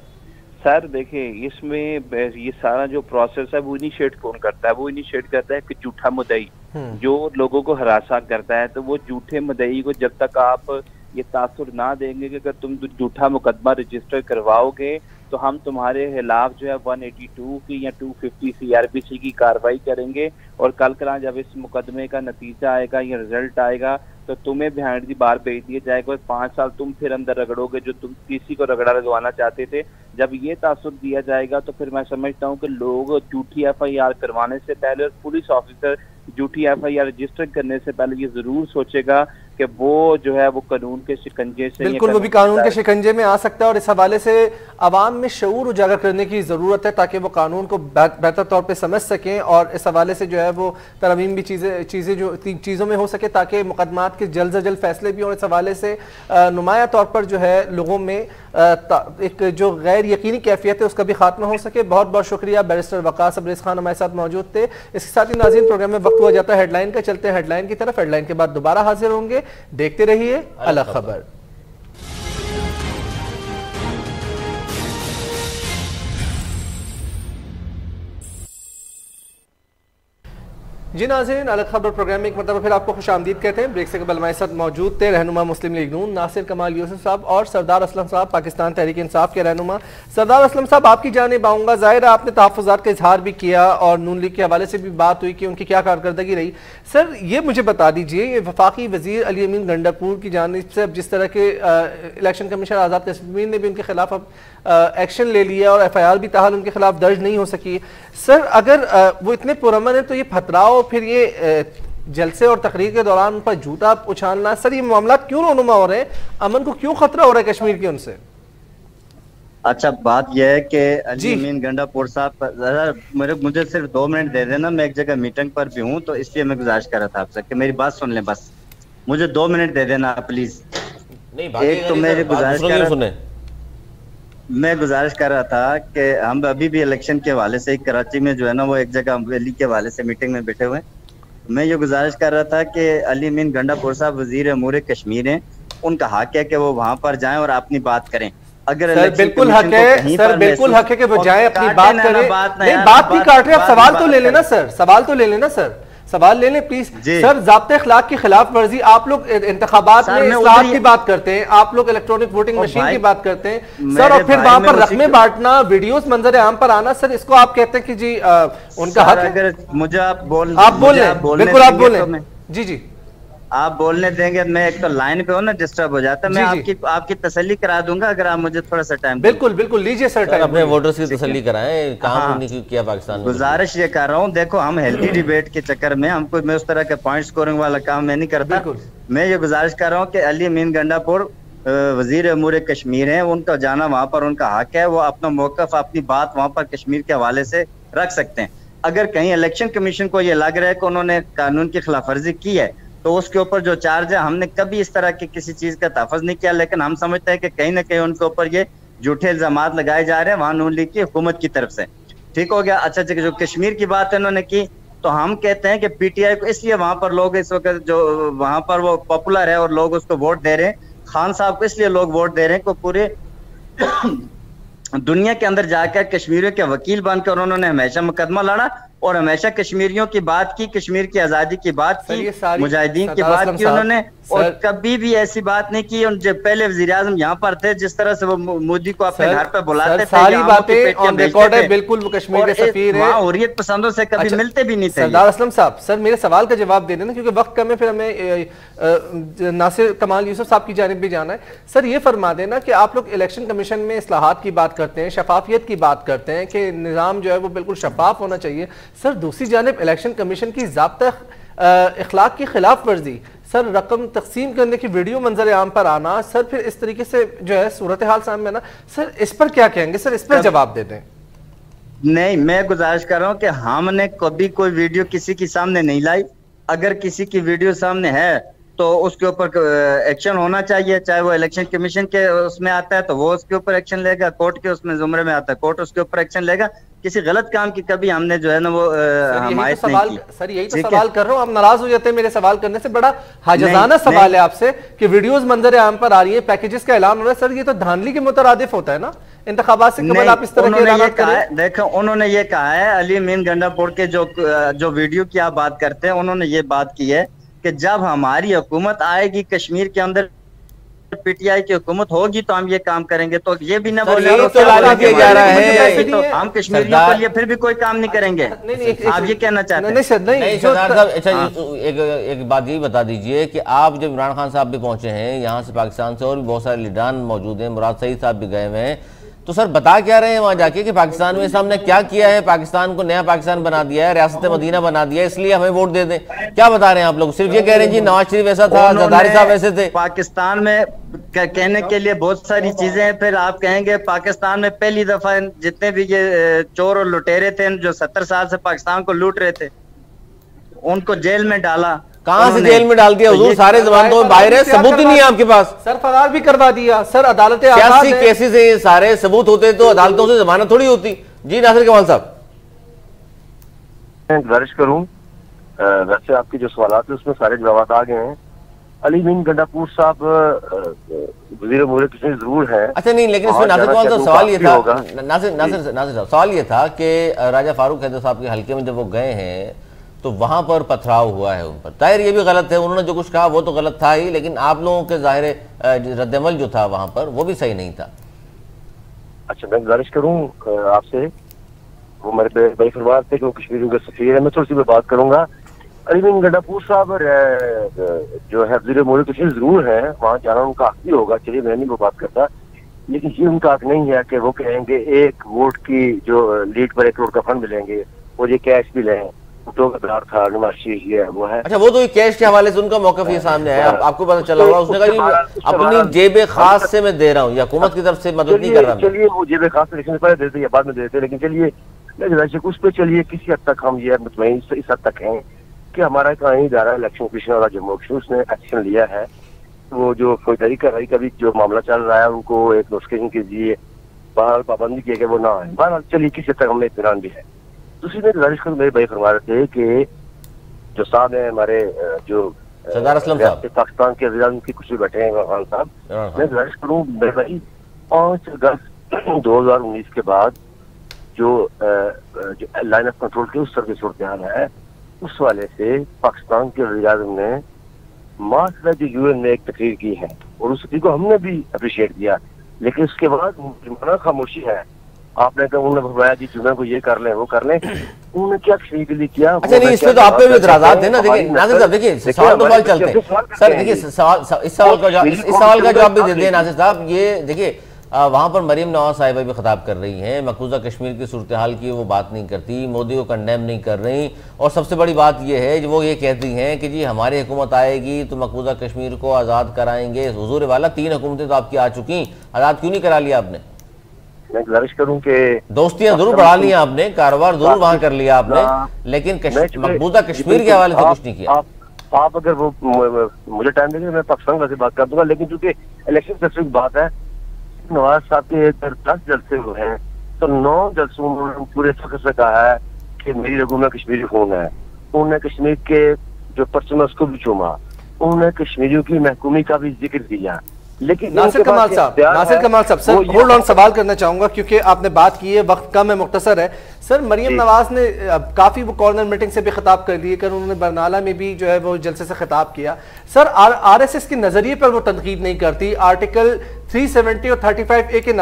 सर देखिए, इसमें ये सारा जो प्रोसेस है वो इनिशिएट कौन करता है? वो इनिशिएट करता है कि झूठा मुद्दई जो लोगों को हरासा करता है। तो वो झूठे मुद्दई को जब तक आप ये तासुर ना देंगे कि अगर तुम झूठा मुकदमा रजिस्टर करवाओगे तो हम तुम्हारे खिलाफ जो है 182 की या 250 CRPC की कार्रवाई करेंगे, और कल कल जब इस मुकदमे का नतीजा आएगा या रिजल्ट आएगा तो तुम्हें बिहाइंड दी बार भेज दिया जाएगा, 5 साल तुम फिर अंदर रगड़ोगे जो तुम किसी को रगड़ा लगवाना चाहते थे। जब ये तासुर दिया जाएगा तो फिर मैं समझता हूँ कि लोग झूठी FIR करवाने से पहले और पुलिस ऑफिसर झूठी FIR रजिस्टर करने से पहले ये जरूर सोचेगा कि वो जो है वो कानून के शिकंजे से, बिल्कुल वो भी कानून के शिकंजे में आ सकता है। और इस हवाले से आवाम में शऊर उजागर करने की जरूरत है ताकि वो कानून को बेहतर तौर पे समझ सकें और इस हवाले से जो है वो तरमीम भी चीज़ों में हो सके ताकि मुकदमात के जल्द से जल्द फैसले भी हों। इस हवाले से नुमाया तौर पर जो है लोगों में एक जो गैर यकीनी कैफियत है उसका भी खात्मा हो सके। बहुत बहुत शुक्रिया। बैरिस्टर वकास अब्रेज़ खान हमारे साथ मौजूद थे। इसके साथ ही नाज़रीन प्रोग्राम में वक्त हुआ जाता है हेडलाइन का। चलते हैं हेडलाइन की तरफ। हेडलाइन के बाद दोबारा हाजिर होंगे। देखते रहिए अलग खबर। जी नाज़रीन, अलग खबर प्रोग्राम में एक मतलब फिर आपको खुशामदीद कहते हैं। ब्रेक से कबल हमारे साथ मौजूद थे रहनुमा मुस्लिम लीग नून नासिर कमाल यूसुफ साहब और सरदार असलम साहब पाकिस्तान तहरीक इंसाफ के रहनुमा। सरदार असलम साहब, आपकी जानिब आऊँगा। ज़ाहिर है आपने तहफ़्फ़ुज़ात का इजहार भी किया और नून लीग के हवाले से भी बात हुई कि उनकी क्या कारकर्दगी रही। सर ये मुझे बता दीजिए, ये वफाकी वज़ीर अली अमीन गंडापुर की जानिब से जिस तरह के इलेक्शन कमीशन आज़ाद कश्मीर ने भी उनके खिलाफ अब एक्शन ले लिया और FIR भी ताहाल उनके खिलाफ दर्ज नहीं हो सकी। सर अगर वो इतने पुरअमन है तो ये फतराव फिर ये जलसे और तकरीर के दौरान उन पर झूठा उछालना, सर ये मामला क्यों रोनुमा हो रहे हैं? अमन को क्यों खतरा हो रहा है कश्मीर के उनसे? अच्छा, बात यह है कि अली अमीन गंडापुर साहब, मुझे सिर्फ 2 मिनट दे देना। मैं एक जगह मीटिंग पर भी हूँ तो इसलिए मैं गुजारिश कर रहा था आपसे कि मेरी बात सुन लें। बस मुझे 2 मिनट दे देना प्लीज। एक तो मेरी मैं गुजारिश कर रहा था कि हम अभी भी इलेक्शन के हवाले से कराची में जो है ना वो एक जगह अमरेली के हवाले से मीटिंग में बैठे हुए हैं। मैं ये गुजारिश कर रहा था कि अली अमीन गंडापुर साहब वजीर अमूर कश्मीर हैं, उनका हक है कि वो वहां पर जाएं और अपनी बात करें। अगर सर बिल्कुल हक है, सर बिल्कुल हक है कि वो जाएं अपनी बात करें। नहीं, बात नहीं काट रहे आप, सवाल तो ले लेना सर, सवाल तो ले लेना सर, सवाल ले लें प्लीज। सर ज़ाब्ते अखलाक की खिलाफ वर्जी, आप लोग इंतखाबात में इस्लाहात की बात करते हैं, आप लोग इलेक्ट्रॉनिक वोटिंग मशीन की बात करते हैं सर, और फिर वहां पर रकमें बांटना, वीडियोस मंजर आम पर आना, सर इसको आप कहते हैं कि जी उनका हक है। अगर मुझे आप बोल बिल्कुल आप बोलें। जी जी आप बोलने देंगे। मैं एक तो लाइन पे हूँ ना, डिस्टर्ब हो जाता है। मैं आपकी तसल्ली करा दूंगा अगर आप मुझे थोड़ा सा टाइम। बिल्कुल बिल्कुल लीजिए सर टाइम, अपने वोटर्स की तसल्ली कराएं। काम किया पाकिस्तान में। गुजारिश ये कर रहा हूँ, देखो हम हेल्थी डिबेट के चक्कर में हमको, मैं उस तरह के पॉइंट स्कोरिंग वाला काम मैं नहीं करता। मैं ये गुजारिश कर रहा हूँ कि अली अमीन गंडापुर वजीर अमूर कश्मीर है, उनका जाना वहाँ पर उनका हक है। वो अपना मौकफ, अपनी बात वहाँ पर कश्मीर के हवाले से रख सकते हैं। अगर कहीं इलेक्शन कमीशन को ये लग रहा है कि उन्होंने कानून की खिलाफ वर्जी की है तो उसके ऊपर जो चार्ज है, हमने कभी इस तरह की किसी चीज का तहफ़्फ़ुज़ नहीं किया, लेकिन हम समझते हैं कि कहीं ना कहीं उनके ऊपर ये झूठे इल्जामात लगाए जा रहे हैं वहां नून लीग की हुकूमत की तरफ से। ठीक हो गया। अच्छा, जो कश्मीर की बात है उन्होंने की, तो हम कहते हैं कि PTI को इसलिए वहां पर लोग इस वक्त जो वहां पर वो पॉपुलर है और लोग उसको वोट दे रहे हैं, खान साहब को इसलिए लोग वोट दे रहे हैं कि पूरे दुनिया के अंदर जाकर कश्मीरियों के वकील बनकर उन्होंने हमेशा मुकदमा लड़ा और हमेशा कश्मीरियों की बात की, कश्मीर की आजादी की बात की, मुजाहिदीन की बात की उन्होंने, और कभी भी ऐसी बात नहीं की। जब पहले वज़ीर आज़म यहाँ पर थे, जिस तरह से वो मोदी को अपने घर पर बुलाते थे, सारी बातें ऑन रिकॉर्ड है। बिल्कुल वो कश्मीर के सफीर है, हुर्रियत पसंदों से कभी मिलते भी नहीं थे। सरदार असलम साहब, सर मेरे सवाल का जवाब दे देना क्योंकि वक्त कम है, फिर हमें नासिर कमाल यूसुफ साहब की जानिब भी जाना है। सर ये फरमा देना कि आप लोग इलेक्शन कमीशन में इस्लाहात की बात करते हैं, शफाफियत की बात करते हैं कि निज़ाम जो है वो बिल्कुल शफाफ होना चाहिए। सर दूसरी जानिब इलेक्शन कमीशन की ज़ाब्ता इखलाक की खिलाफ वर्जी, सर रकम तकसीम करने की वीडियो मंजर आम पर आना, सर फिर इस तरीके से जो है सूरत हाल सामने आना, सर इस पर क्या कहेंगे? सर इस पर जवाब दे दें। नहीं, मैं गुजारिश कर रहा हूँ कि हमने कभी कोई वीडियो किसी के सामने नहीं लाई। अगर किसी की वीडियो सामने है तो उसके ऊपर एक्शन होना चाहिए, चाहे वो इलेक्शन कमीशन के उसमें आता है तो वो उसके ऊपर एक्शन लेगा, कोर्ट के उसमें जुमरे में आता है कोर्ट उसके ऊपर एक्शन लेगा। किसी गलत काम की कभी हमने जो है ना वो हमायत नहीं की। सर यही तो सवाल कर रहा हूँ, आप नाराज हो जाते हैं मेरे सवाल करने से। बड़ा हाजजाना सवाल है आपसे कि वीडियोस मंजर आम पर आ रही है, पैकेजेस का ऐलान हो रहा है। सर ये तो धांधली के मुतरादिफ होता है ना, इंतखाबात से कबल आप इस तरह के देखो, उन्होंने ये कहा है, अली अमीन गंडापुर के जो वीडियो की आप बात करते हैं, उन्होंने ये बात की है कि जब हमारी हुकूमत आएगी कश्मीर के अंदर पीटीआई की हुकूमत होगी तो हम ये काम करेंगे, तो ये भी ना बोले तो जा रहा है तो हम कश्मीरियों के लिए फिर भी कोई काम नहीं करेंगे। आप ये कहना चाहते हैं? नहीं सर, नहीं सरदार साहब, अच्छा एक बात ये बता दीजिए कि आप जब इमरान खान साहब भी पहुंचे हैं यहाँ से पाकिस्तान से, और भी बहुत सारे लीडरान मौजूद हैं, मुराद सईद साहब भी गए हुए हैं, तो सर बता क्या रहे हैं वहां जाके कि पाकिस्तान में सामने क्या किया है, पाकिस्तान को नया पाकिस्तान बना दिया है, रियासत मदीना बना दिया है, इसलिए हमें वोट दे दें? क्या बता रहे हैं आप लोग? सिर्फ ये कह रहे हैं जी नवाज शरीफ ऐसा था, जरदारी साहब ऐसे थे? पाकिस्तान में कहने के लिए बहुत सारी चीजें हैं। फिर आप कहेंगे पाकिस्तान में पहली दफा जितने भी ये चोर और लुटेरे थे जो 70 साल से पाकिस्तान को लूट रहे थे, उनको जेल में डाला। कहां से जेल में डाल दिया हुजूर? सारे जमानतों में बाहर है, सबूत ही नहीं है आपके पास। सर फरार भी करवा दिया सर, अदालतें 86 केसेस है, सारे सबूत होते तो अदालतों से जमानत थोड़ी होती। जी नासिर कमाल साहब, मैं गुजारिश करूं, वैसे आपके जो सवाल है उसमें सारे जवाब आ गए हैं। अली मीन गंडापुर साहब वज़ीर उमूर कश्मीर जरूर है। अच्छा नहीं, लेकिन इसमें नासिर कमाल साहब सवाल ये था, नासिर साहब सवाल ये था कि राजा फारूक हैदर साहब के हल्के में जब वो गए हैं तो वहां पर पथराव हुआ है उन पर। ताहिर ये भी गलत है, उन्होंने जो कुछ कहा वो तो गलत था ही, लेकिन आप लोगों के ज़ाहिर रद्दमल जो था वहां पर वो भी सही नहीं था। अच्छा मैं गुजारिश करूं आपसे, वो मेरे भाई फरमार थे कि वो कश्मीरियों के सफीर है, मैं थोड़ी सी बात करूंगा। अली मीन गंडापुर साहब जो है वज़ीर उमूर कश्मीर जरूर है, वहाँ जाना उनका हक भी होगा, चलिए मैं नहीं वो बात करता, लेकिन ये उनका हक नहीं है कि वो कहेंगे एक वोट की जो लीड पर 1 करोड़ का फंड मिलेंगे और ये कैश भी लें, तो था नवाज शरीफ ये वो है। अच्छा वो तो कैश के हवाले से उनका मौक़िफ़ ये सामने आया, आपको पता चला होगा, उसने कहा अपनी जेब खास से मैं दे रहा हूँ या हुकूमत की तरफ से मदद नहीं कर रहा। चलिए वो जेब खास से पहले देते या बाद में देते, लेकिन चलिए उस पर चलिए किसी हद तक हम ये मुतमईन इस हद तक हैं कि हमारा एक आईनी इदारा इलेक्शन कमीशन वाला जम्मू कश्मीर, उसने एक्शन लिया है। वो जो फौजदारी कार्रवाई का भी जो मामला चल रहा है उनको एक नोटिफिकेशन के जरिए बहरहाल पाबंदी किया कि वो ना आए। बहरहाल चलिए किसी हद तक हमने इत्मीनान भी है। दूसरी में गुजारिश करूँ, मेरे भाई फरमा रहे थे कि जो साहब है हमारे जो सरदार असलम साहब पाकिस्तान के वज़ीर की कुछ भी बैठे हैं इमरान खान साहब, मैं गुजारिश करूँ मेरे भाई 5 अगस्त 2019 के बाद जो लाइन ऑफ कंट्रोल की उस तरह की सूरत है, उस वाले से पाकिस्तान के वज़ीर आज़म ने मार्च में जो यूएन में एक तकरीर की है और उस तकरीर को हमने भी अप्रिशिएट किया, लेकिन उसके बाद मुसलमाना खामोशी है। आपने कहा उन्होंने फरमाया जी जुमे को ये कर लें वो कर लें, उन्होंने क्या कश्मीर के लिए किया? अच्छा नहीं, इसमें तो आप पे भी इतराज़ात थे ना। देखिए नासिर साहब, देखिए सवाल तो चलते हैं सर, देखिए इस सवाल का जवाब भी दे दिए नासिर साहब। ये देखिए वहाँ पर मरीम नवाज साहिबा भी खिताब कर रही हैं, मकबूजा कश्मीर की सूरत हाल की वो बात नहीं करती, मोदी को कंडेम नहीं कर रही, और सबसे बड़ी बात ये है जो वो ये कहती हैं कि जी हमारी हुकूमत आएगी तो मकबूजा कश्मीर को आज़ाद कराएंगे। हुजूर वाला 3 हुकूमतें तो आपकी आ चुकी, आज़ाद क्यों नहीं करा लिया आपने? मैं गुजारिश करूं कि दोस्तियां जरूर बढ़ा लिया आपने, कारोबार जरूर वहां कर लिया आपने, लेकिन मकबूजा कश्मीर के हवाले से कुछ नहीं किया। आप अगर वो मुझे टाइम देंगे मैं पाकिस्तान से बात कर दूंगा, लेकिन चूंकि इलेक्शन स्पेसिफिक बात है, नवाज साहब के 10 जलसे हुए हैं तो 9 जलसों में पूरे फख्र से कहा है कि मेरी रगों में कश्मीरी खून है। उन्होंने कश्मीर के जो परचम है उसको भी चूमा, उन्होंने कश्मीरियों की महकूमी का भी जिक्र किया। लेकिन नासिर कमाल साहब सर होल्ड ऑन, सवाल करना चाहूंगा क्योंकि आपने बात की है, वक्त कम है, मुख्तसर है। सर मरीम नवाज ने काफी वो कॉर्नर मीटिंग से भी खिताब कर लिए, उन्होंने बरनाला में भी जो है वो जलसे से खिताब किया। सर आरएसएस के नजरिए पर वो तनकीद नहीं करती, आर्टिकल 370 और 35A के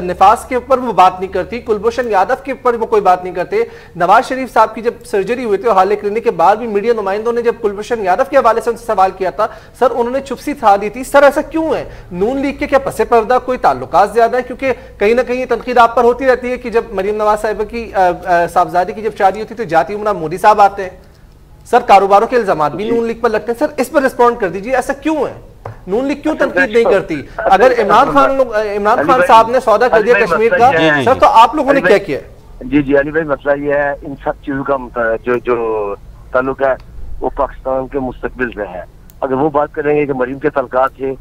निफास के ऊपर वो बात नहीं करती, कुलभूषण यादव के ऊपर वो कोई बात नहीं करते। नवाज शरीफ साहब की जब सर्जरी हुई थी और हाल करने के बाद भी मीडिया नुमाइंदों ने जब कुलभूषण यादव के हवाले से उनसे सवाल किया था, सर उन्होंने चुप्सी था दी थी। सर ऐसा क्यों है? नून लीग के क्या पसे पर्दा कोई ताल्लुकात ज्यादा है? क्योंकि कहीं ना कहीं तनकीद आप पर होती रहती है कि जब मरीम नवाज साहिबा की साहबजादी की जब शादी होती तो जाती उमरा मोदी साहब आते हैं। सर कारोबारों के इल्जाम भी नून लीग पर लगते हैं। सर इस पर रिस्पॉन्ड कर दीजिए, ऐसा क्यों है? नून लीग क्यों तनकीद नहीं करती? अगर इमरान खान साहब ने सौदा कर दिया कश्मीर का, सर तो आप लोगों ने क्या किया? जी अली भाई, मसला ये है इन सब चीजों का जो ताल्लुक है वो पाकिस्तान के मुस्तकबिल से है। अगर वो बात करेंगे कि मरीम के तलकात थे,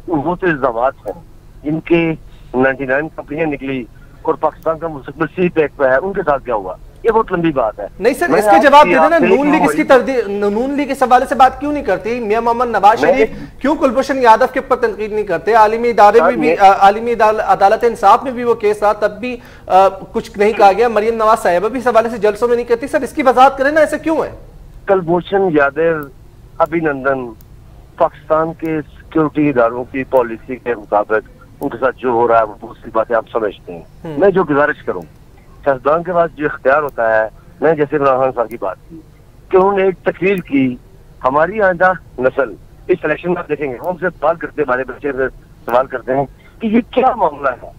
वो तो इल्जामात हैं, इनके 99 कंपनियां निकली और पाकिस्तान का मुस्तकबिल सी पैक पे है, उनके साथ क्या हुआ? ये बहुत लंबी बात है। नहीं सर इसके जवाब दे देना, नून लीग इस हवाले से बात क्यों नहीं करती? मियां मोहम्मद नवाज शरीफ क्यों कुलभूषण यादव के ऊपर तनकीद नहीं करते? आलिमी इदारे में भी, आलिमी अदालत इंसाफ में भी वो केस था, तब भी कुछ नहीं कहा गया। मरीम नवाज साहिबा भी इस हवाले से जलसों में नहीं करती। सर इसकी वजाहत करें ना, ऐसा क्यों है? कुलभूषण यादव, अभिनंदन, पाकिस्तान के सिक्योरिटी इदारों की पॉलिसी के मुताबिक उनके साथ जो हो रहा है वो दूसरी बातें आप समझते हैं। मैं जो गुजारिश करूँ, सियासतदान के पास जो इख्तियार होता है, मैं जैसे इमरान खान साहब की बात की कि उन्होंने एक तकरीर की, हमारी आइंदा नस्ल इस इलेक्शन में देखेंगे, हम से सवाल करते, हमारे बच्चे से सवाल करते हैं कि ये क्या मामला है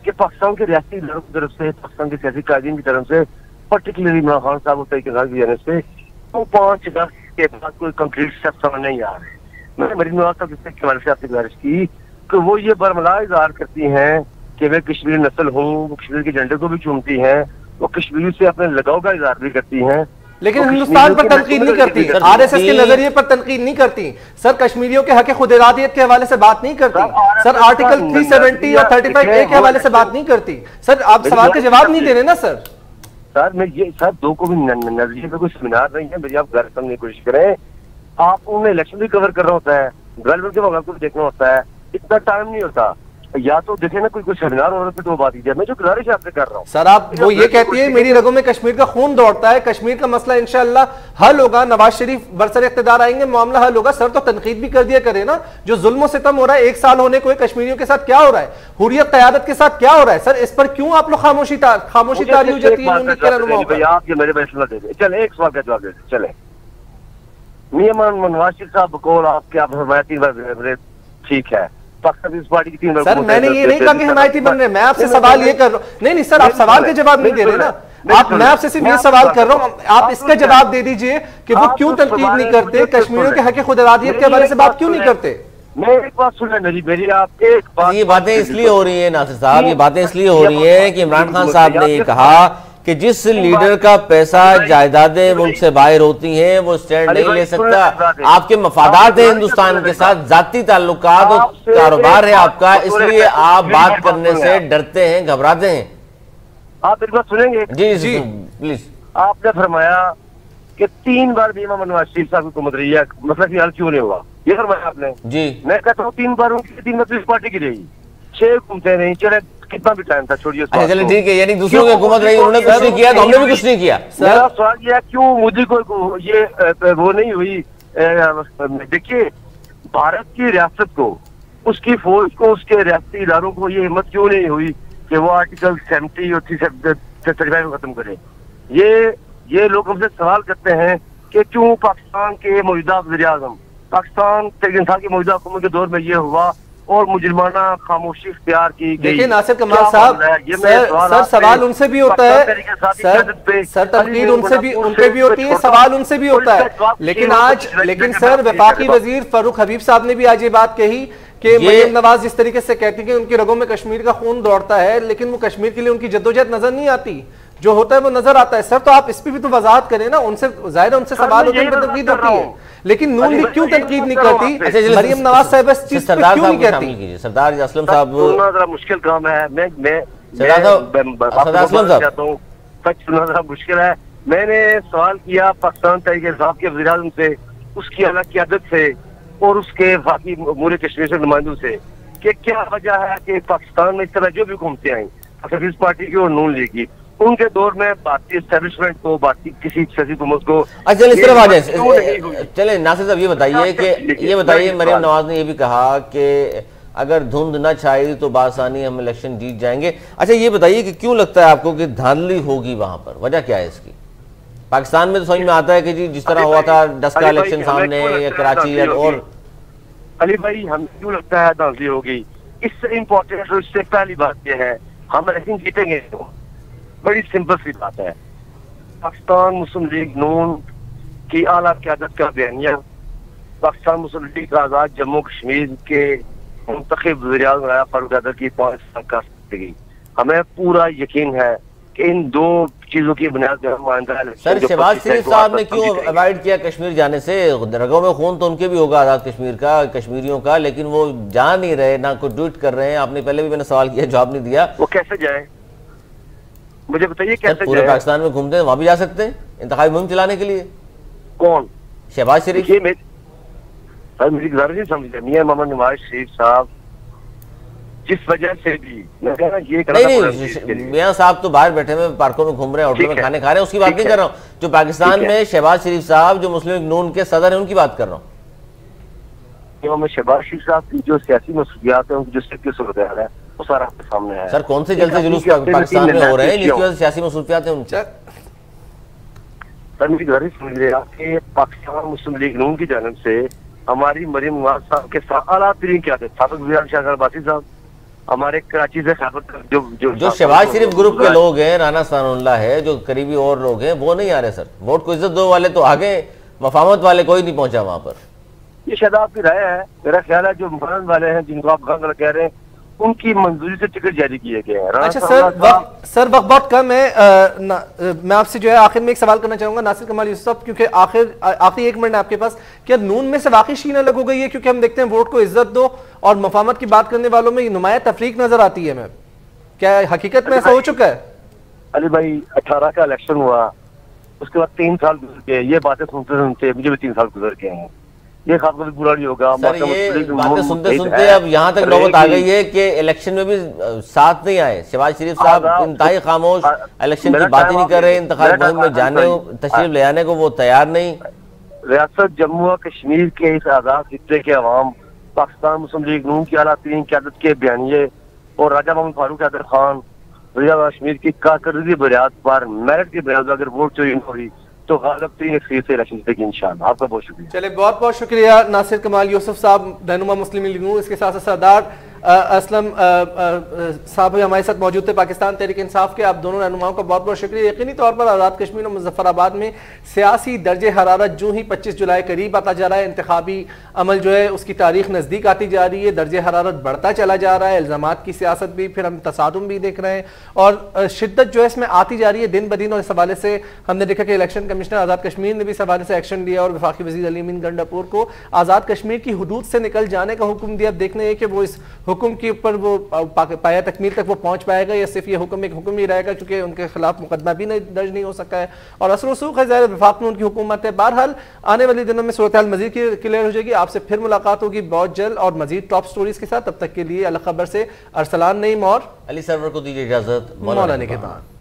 कि पाकिस्तान के रियासती इदारों की तरफ से, पाकिस्तान के सियासी कायदीन की तरफ से, पर्टिकुलरली इमरान खान साहब और तरीके की जाने से तो 5 अगस्त के बाद कोई कंक्रीट स्टेप समझ नहीं आ रहे। मैंने मरीम नवाज साहब के हवाले से आपसे गुजारिश की कि वो ये बरमला इजहार करती हैं कि मैं कश्मीरी नस्ल हूँ, वो कश्मीर के झंडे को भी चूमती हैं, वो कश्मीरी से अपने लगाव का इजहार भी करती हैं, लेकिन हिंदुस्तान पर तनकीद नहीं करती, आरएसएस के नजरिए पर तनकीद नहीं करती सर, कश्मीरियों के हक खुद इरादियत के हवाले से बात नहीं करती सर, आर्टिकल 370 और 35A के हवाले से बात नहीं करती सर। आप सवाल के जवाब नहीं दे रहे ना सर। सर मैं ये सर दो को भी नजरिए पे कोई सेमिनार नहीं है, मेरी आप घर समझने की कोशिश करें। आप उन्हें इलेक्शन भी कवर करना होता है, गवर्नमेंट के मामलों को भी देखना होता है, इतना टाइम नहीं होता। या तो देखे ना कोई सेमिनार हो रहा है तो बात कीजिए। मैं जो गुजारिश आपसे कर रहा हूँ सर, आप वो ये कहती है मेरी रगों में कश्मीर का खून दौड़ता है, कश्मीर का मसला इंशाअल्लाह हल होगा, नवाज शरीफ बरसर इख्तिदार आएंगे, मामला हल होगा। सर तो तनकीद भी कर दिया करे ना, जो जुल्म सितम हो रहा है 1 साल होने को कश्मीरियों के साथ क्या हो रहा है, हुर्रियत क़यादत के साथ क्या हो रहा है सर, इस पर क्यों आप लोग खामोशी तारी हो जाती है? चले एक सवाल का जवाब दे, चले नवाज शरीफ साहब बकौल आपके आप हमायती ठीक है, पार्टी की सर मैंने ये नहीं कहा कि हिमायती बन रहे, मैं आपसे सवाल ये कर रहा हूँ। नहीं सर, आप सवाल के जवाब नहीं दे रहे ना, आप मैं आपसे सिर्फ ये सवाल कर रहा हूँ, आप इसका जवाब दे दीजिए कि वो क्यों तनकीद नहीं करते, कश्मीरियों के हक खुद इरादियत के हवाले से बात क्यों नहीं करते? मैं एक बात सुन मेरी आप एक बात, ये बातें इसलिए हो रही है नासिर साहब, ये बातें इसलिए हो रही है कि इमरान खान साहब ने ये कहा कि जिस लीडर का पैसा जायदादें मुल्क से बाहर होती हैं वो स्टैंड नहीं ले सकता। आपके मफादात हैं हिंदुस्तान के साथ, जाती ताल्लुकात और कारोबार है आपका, इसलिए आप बात करने से डरते हैं, घबराते हैं। आप एक बात सुनेंगे? जी जी प्लीज। आपने फरमाया कि 3 बार भी इमाम नवाज शरीफ साहब की हुकूमत रही है, मतलब कि हल क्यों नहीं हुआ, ये फरमाया आपने जी। मैं कहता हूँ 3 बार उनकी 3 मतलब पार्टी की रही, 6 घूमते नहीं, चले कितना भी टाइम था, छोड़िए। चलिए ठीक है, यानी दूसरों की हुकूमत रही, उन्होंने कुछ नहीं किया तो हमने भी कुछ नहीं किया। मेरा सवाल ये है क्यों मुझे को ये वो नहीं हुई? देखिए भारत की रियासत को, उसकी फौज को, उसके रियासती इदारों को ये हिम्मत क्यों नहीं हुई कि वो आर्टिकल 70 और 35 को खत्म करे? ये लोग हमसे सवाल करते हैं कि क्यों पाकिस्तान के मौजूदा वज़ीर-ए-आज़म, पाकिस्तान इंसान की मौजूदा हुकूमत के दौर में ये हुआ और मुजरिमाना खामोशी इख्तियार की गई। देखिए नासिर कमाल साहब, सर सवाल उनसे भी होता है सर, तनकीद उनसे भी होती है, सवाल उनसे भी होता है, लेकिन सर वफाकी वजीर फारूक हबीब साहब ने भी आज ये बात कही कि मरीम नवाज जिस तरीके से कहती है कि उनकी रगों में कश्मीर का खून दौड़ता है, लेकिन वो कश्मीर के लिए उनकी जद्दोजहद नजर नहीं आती, जो होता है वो नजर आता है। सर तो आप इस पर भी तो वजाहत करें ना, उनसे जाहिर है उनसे सवाल होते हैं, तनकीद होती है, लेकिन नून लीग क्यों तनकीद नहीं करती? मरीम नवाज साहब इस चीज पे क्यों नहीं कहती? सरदार असलम साहब, जरा मुश्किल काम है, मैं जरा मुश्किल है। मैंने सवाल किया पाकिस्तान तहरीक इंसाफ के वज़ीर-ए-आज़म से, उसकी आला क़यादत से और उसके बाकी अमूर कश्मीर से नुमाइंदों से कि क्या वजह है कि पाकिस्तान में इस तरह जो भी हुकूमतें आई पीपल्स पार्टी की और नून लीग की, उनके दौर में भारतीय एस्टेब्लिशमेंट को, भारतीय किसी सियासी हुकूमत को, अच्छा इस तरफ आ जाए। चले नासिर साहब ये बताइए मरीम नवाज ने ये भी कहा कि अगर धुंध न छाई तो बासानी हम इलेक्शन जीत जाएंगे। अच्छा ये बताइए कि क्यों लगता है आपको कि धांधली होगी वहां पर, वजह क्या है इसकी? पाकिस्तान में तो समझ में आता है कि जी जिस तरह हुआ था 10 का इलेक्शन सामने या कराची और अली भाई, हमें क्यों लगता है धांधली होगी? इससे इम्पोर्टेंट और इससे पहली बात यह है हम इलेक्शन जीतेंगे तो बड़ी सिंपल सी बात है, पाकिस्तान मुस्लिम लीग नून की आला क़यादत का बयानिया, पाकिस्तान मुस्लिम लीग का आजाद जम्मू कश्मीर के मुंतखब वज़ीर-ए-आज़म फारूक अब्दुल्ला की 5 साल का जिंदगी, हमें पूरा यकीन है कि इन 2 चीजों की बुनियाद पर हम आइंदा है। सर शहबाज शरीफ साहब ने क्यों अवॉइड किया कश्मीर जाने से? रगों में खून तो उनके भी होगा आजाद कश्मीर का, कश्मीरियों का, लेकिन वो जा नहीं रहे, ना कोई ट्वीट कर रहे हैं। आपने पहले भी मैंने सवाल किया, जवाब नहीं दिया। वो कैसे जाए मुझे बताइए, कैसे पूरे पाकिस्तान में घूमते हैं, वहां भी जा सकते हैं इंतखाबी मुहिम चलाने के लिए? कौन? शहबाज शरीफ। मेरी गुजारिश नहीं समझते, मियां मोहम्मद नवाज शरीफ साहब जिस वजह से भी मैं कह रहा ये नहीं, मियां साहब तो बाहर बैठे हुए पार्कों में घूम रहे हैं, होटल में खाने खा रहे हैं, उसकी बात नहीं कर रहा हूँ। जो पाकिस्तान में शहबाज शरीफ साहब जो मुस्लिम लीग नून के सदर हैं उनकी बात कर रहा हूँ। इमाम शहबाज शरीफ साहब की जो सियासी मसूलियात है, उनकी जो सिर्फ की सूरत है, वो सारा आपके सामने है। सर कौन से जलसे जुलूस पाकिस्तान में हो रहे हैं जिसकी वजह से सियासी मसरूफियात हैं उनसे? सर मेरी गुजारिश समझ रहे हैं पाकिस्तान मुस्लिम लीग नून की जानब से हमारी मरीम नवाज साहब के आला तरीन क्या थे, साबिक वज़ीर शाह अब्बासी साहब, हमारे कराची से जो शहबाज शरीफ ग्रुप के लोग हैं, राना सनाउल्लाह है, जो करीबी और लोग हैं, वो नहीं आ रहे सर। वोट को इज्जत दो वाले तो आगे, मफामत वाले कोई नहीं पहुंचा वहां पर। ये शायद आपकी राय है, मेरा ख्याल है जो मफामत वाले हैं जिनको आप गंग कह रहे हैं, उनकी मंजूरी से टिकट जारी किए गए हैं। अच्छा सर वक्त बहुत कम है, मैं आपसे जो है आखिर में एक सवाल करना चाहूंगा नासिर कमाल यूसुफ, क्योंकि आखिरी 1 मिनट आपके पास, क्या नून में से वाकई शीना लग हो गई है? क्योंकि हम देखते हैं वोट को इज्जत दो और मफामत की बात करने वालों में नुमाया तफरीक नजर आती है। मैं क्या हकीकत में ऐसा हो चुका है? अली भाई 18 का इलेक्शन हुआ, उसके बाद 3 साल गुजर गए, ये बातें सुनते सुनते मुझे भी 3 साल गुजर गए हैं। ये खास बात बुरा नहीं होगा सर, ये बातें सुनते सुनते अब यहाँ तक नौबत आ गई है कि इलेक्शन में भी साथ नहीं आए। शहबाज शरीफ साहब इंतहाई खामोश, इलेक्शन की बात ही नहीं कर रहे, इंतखाब मुहिम में जाने तशरीफ ले आने को वो तैयार नहीं। रियासत जम्मू और कश्मीर के इस आजाद खित्ते के अवाम पाकिस्तान मुस्लिम लीग नून की आला तरीन क़यादत के बयानिए और राजा मोहम्मद फारूक हैदर खान रिया कश्मीर की कारकर्दगी बुनियाद पर, मेरिट की बुनियाद पर अगर वोट चोरी न हुई तो गालिब 3 से इलेक्शन जीतेगी इंशाअल्लाह। आपका बहुत शुक्रिया। चलिए बहुत बहुत शुक्रिया नासिर कमाल यूसुफ साहब, रहनुमा मुस्लिम लीग नून, इसके साथ सरदार असलम साहब भी हमारे साथ मौजूद थे पाकिस्तान तहरीक इंसाफ के। आप दोनों रहनुमाओं का बहुत बहुत शुक्रिया। यकीनी तौर पर आज़ाद कश्मीर और मुजफ्फराबाद में सियासी दर्जे हरारत जो ही 25 जुलाई करीब आता जा रहा है, इंतखाबी अमल जो है उसकी तारीख नज़दीक आती जा रही है, दर्जे हरारत बढ़ता चला जा रहा है, इल्ज़ामात की सियासत भी, फिर हम तसादुम भी देख रहे हैं और शिद्दत जो है इसमें आती जा रही है दिन ब दिन। और इस हवाले से हमने देखा कि इलेक्शन कमिश्नर आज़ाद कश्मीर ने भी इस हवाले से एक्शन लिया और वफाकी वज़ीर अली अमीन गंडापुर को आज़ाद कश्मीर की हुदूद से निकल जाने का हुक्म दिया। अब देखने कि वो इस हुक्म के ऊपर वो पाया तकमील तक वो पहुंच पाएगा या सिर्फ ये हुक्म एक हुक्म ही रहेगा, क्योंकि उनके खिलाफ मुकदमा भी दर्ज नहीं हो सका है और असर वसूख है, ज़ाहिर वफाक में उनकी हुकूमत है। बहरहाल आने वाले दिनों में सूरत हाल मजीद क्लियर हो जाएगी। आपसे फिर मुलाकात होगी बहुत जल्द और मजीद टॉप स्टोरीज के साथ। तब तक के लिए अल खबर से अरसलान नईम और अली सरवर को दीजिए इजाजत। मौलाना के बाद।